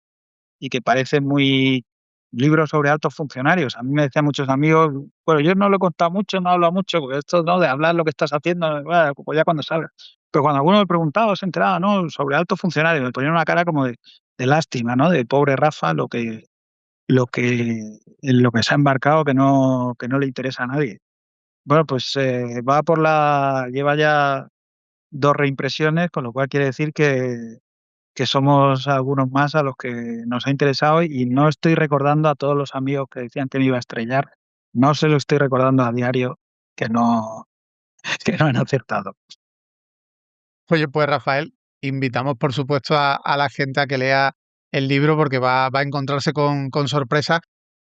Speaker 1: y que parece muy libro sobre altos funcionarios. A mí me decían muchos amigos, bueno, yo no lo he contado mucho, no he hablado mucho, porque esto, ¿no?, de hablar lo que estás haciendo, bueno, pues ya cuando salga. Pero cuando alguno me preguntaba o se enteraba, ¿no?, sobre altos funcionarios, me ponían una cara como de lástima, ¿no?, de pobre Rafa, lo que se ha embarcado que no le interesa a nadie. Bueno, pues, lleva ya 2 reimpresiones, con lo cual quiere decir que somos algunos más a los que nos ha interesado, y no estoy recordando a todos los amigos que decían que me iba a estrellar, no se lo estoy recordando a diario que no que no han acertado.
Speaker 3: Oye, pues Rafael, invitamos por supuesto a la gente a que lea el libro porque va a encontrarse con sorpresas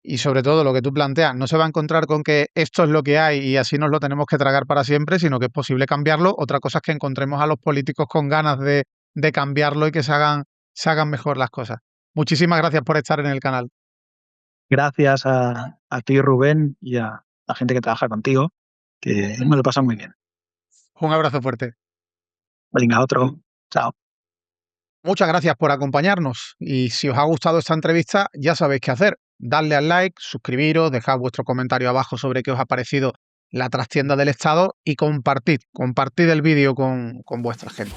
Speaker 3: y sobre todo lo que tú planteas, no se va a encontrar con que esto es lo que hay y así nos lo tenemos que tragar para siempre, sino que es posible cambiarlo. Otra cosa es que encontremos a los políticos con ganas de cambiarlo y que se hagan mejor las cosas. Muchísimas gracias por estar en el canal.
Speaker 1: Gracias a ti, Rubén, y a la gente que trabaja contigo, que me lo paso muy bien.
Speaker 3: Un abrazo fuerte.
Speaker 1: Venga, otro. Chao.
Speaker 3: Muchas gracias por acompañarnos y si os ha gustado esta entrevista ya sabéis qué hacer. Darle al like, suscribiros, dejad vuestro comentario abajo sobre qué os ha parecido la trastienda del Estado y compartid el vídeo con vuestra gente.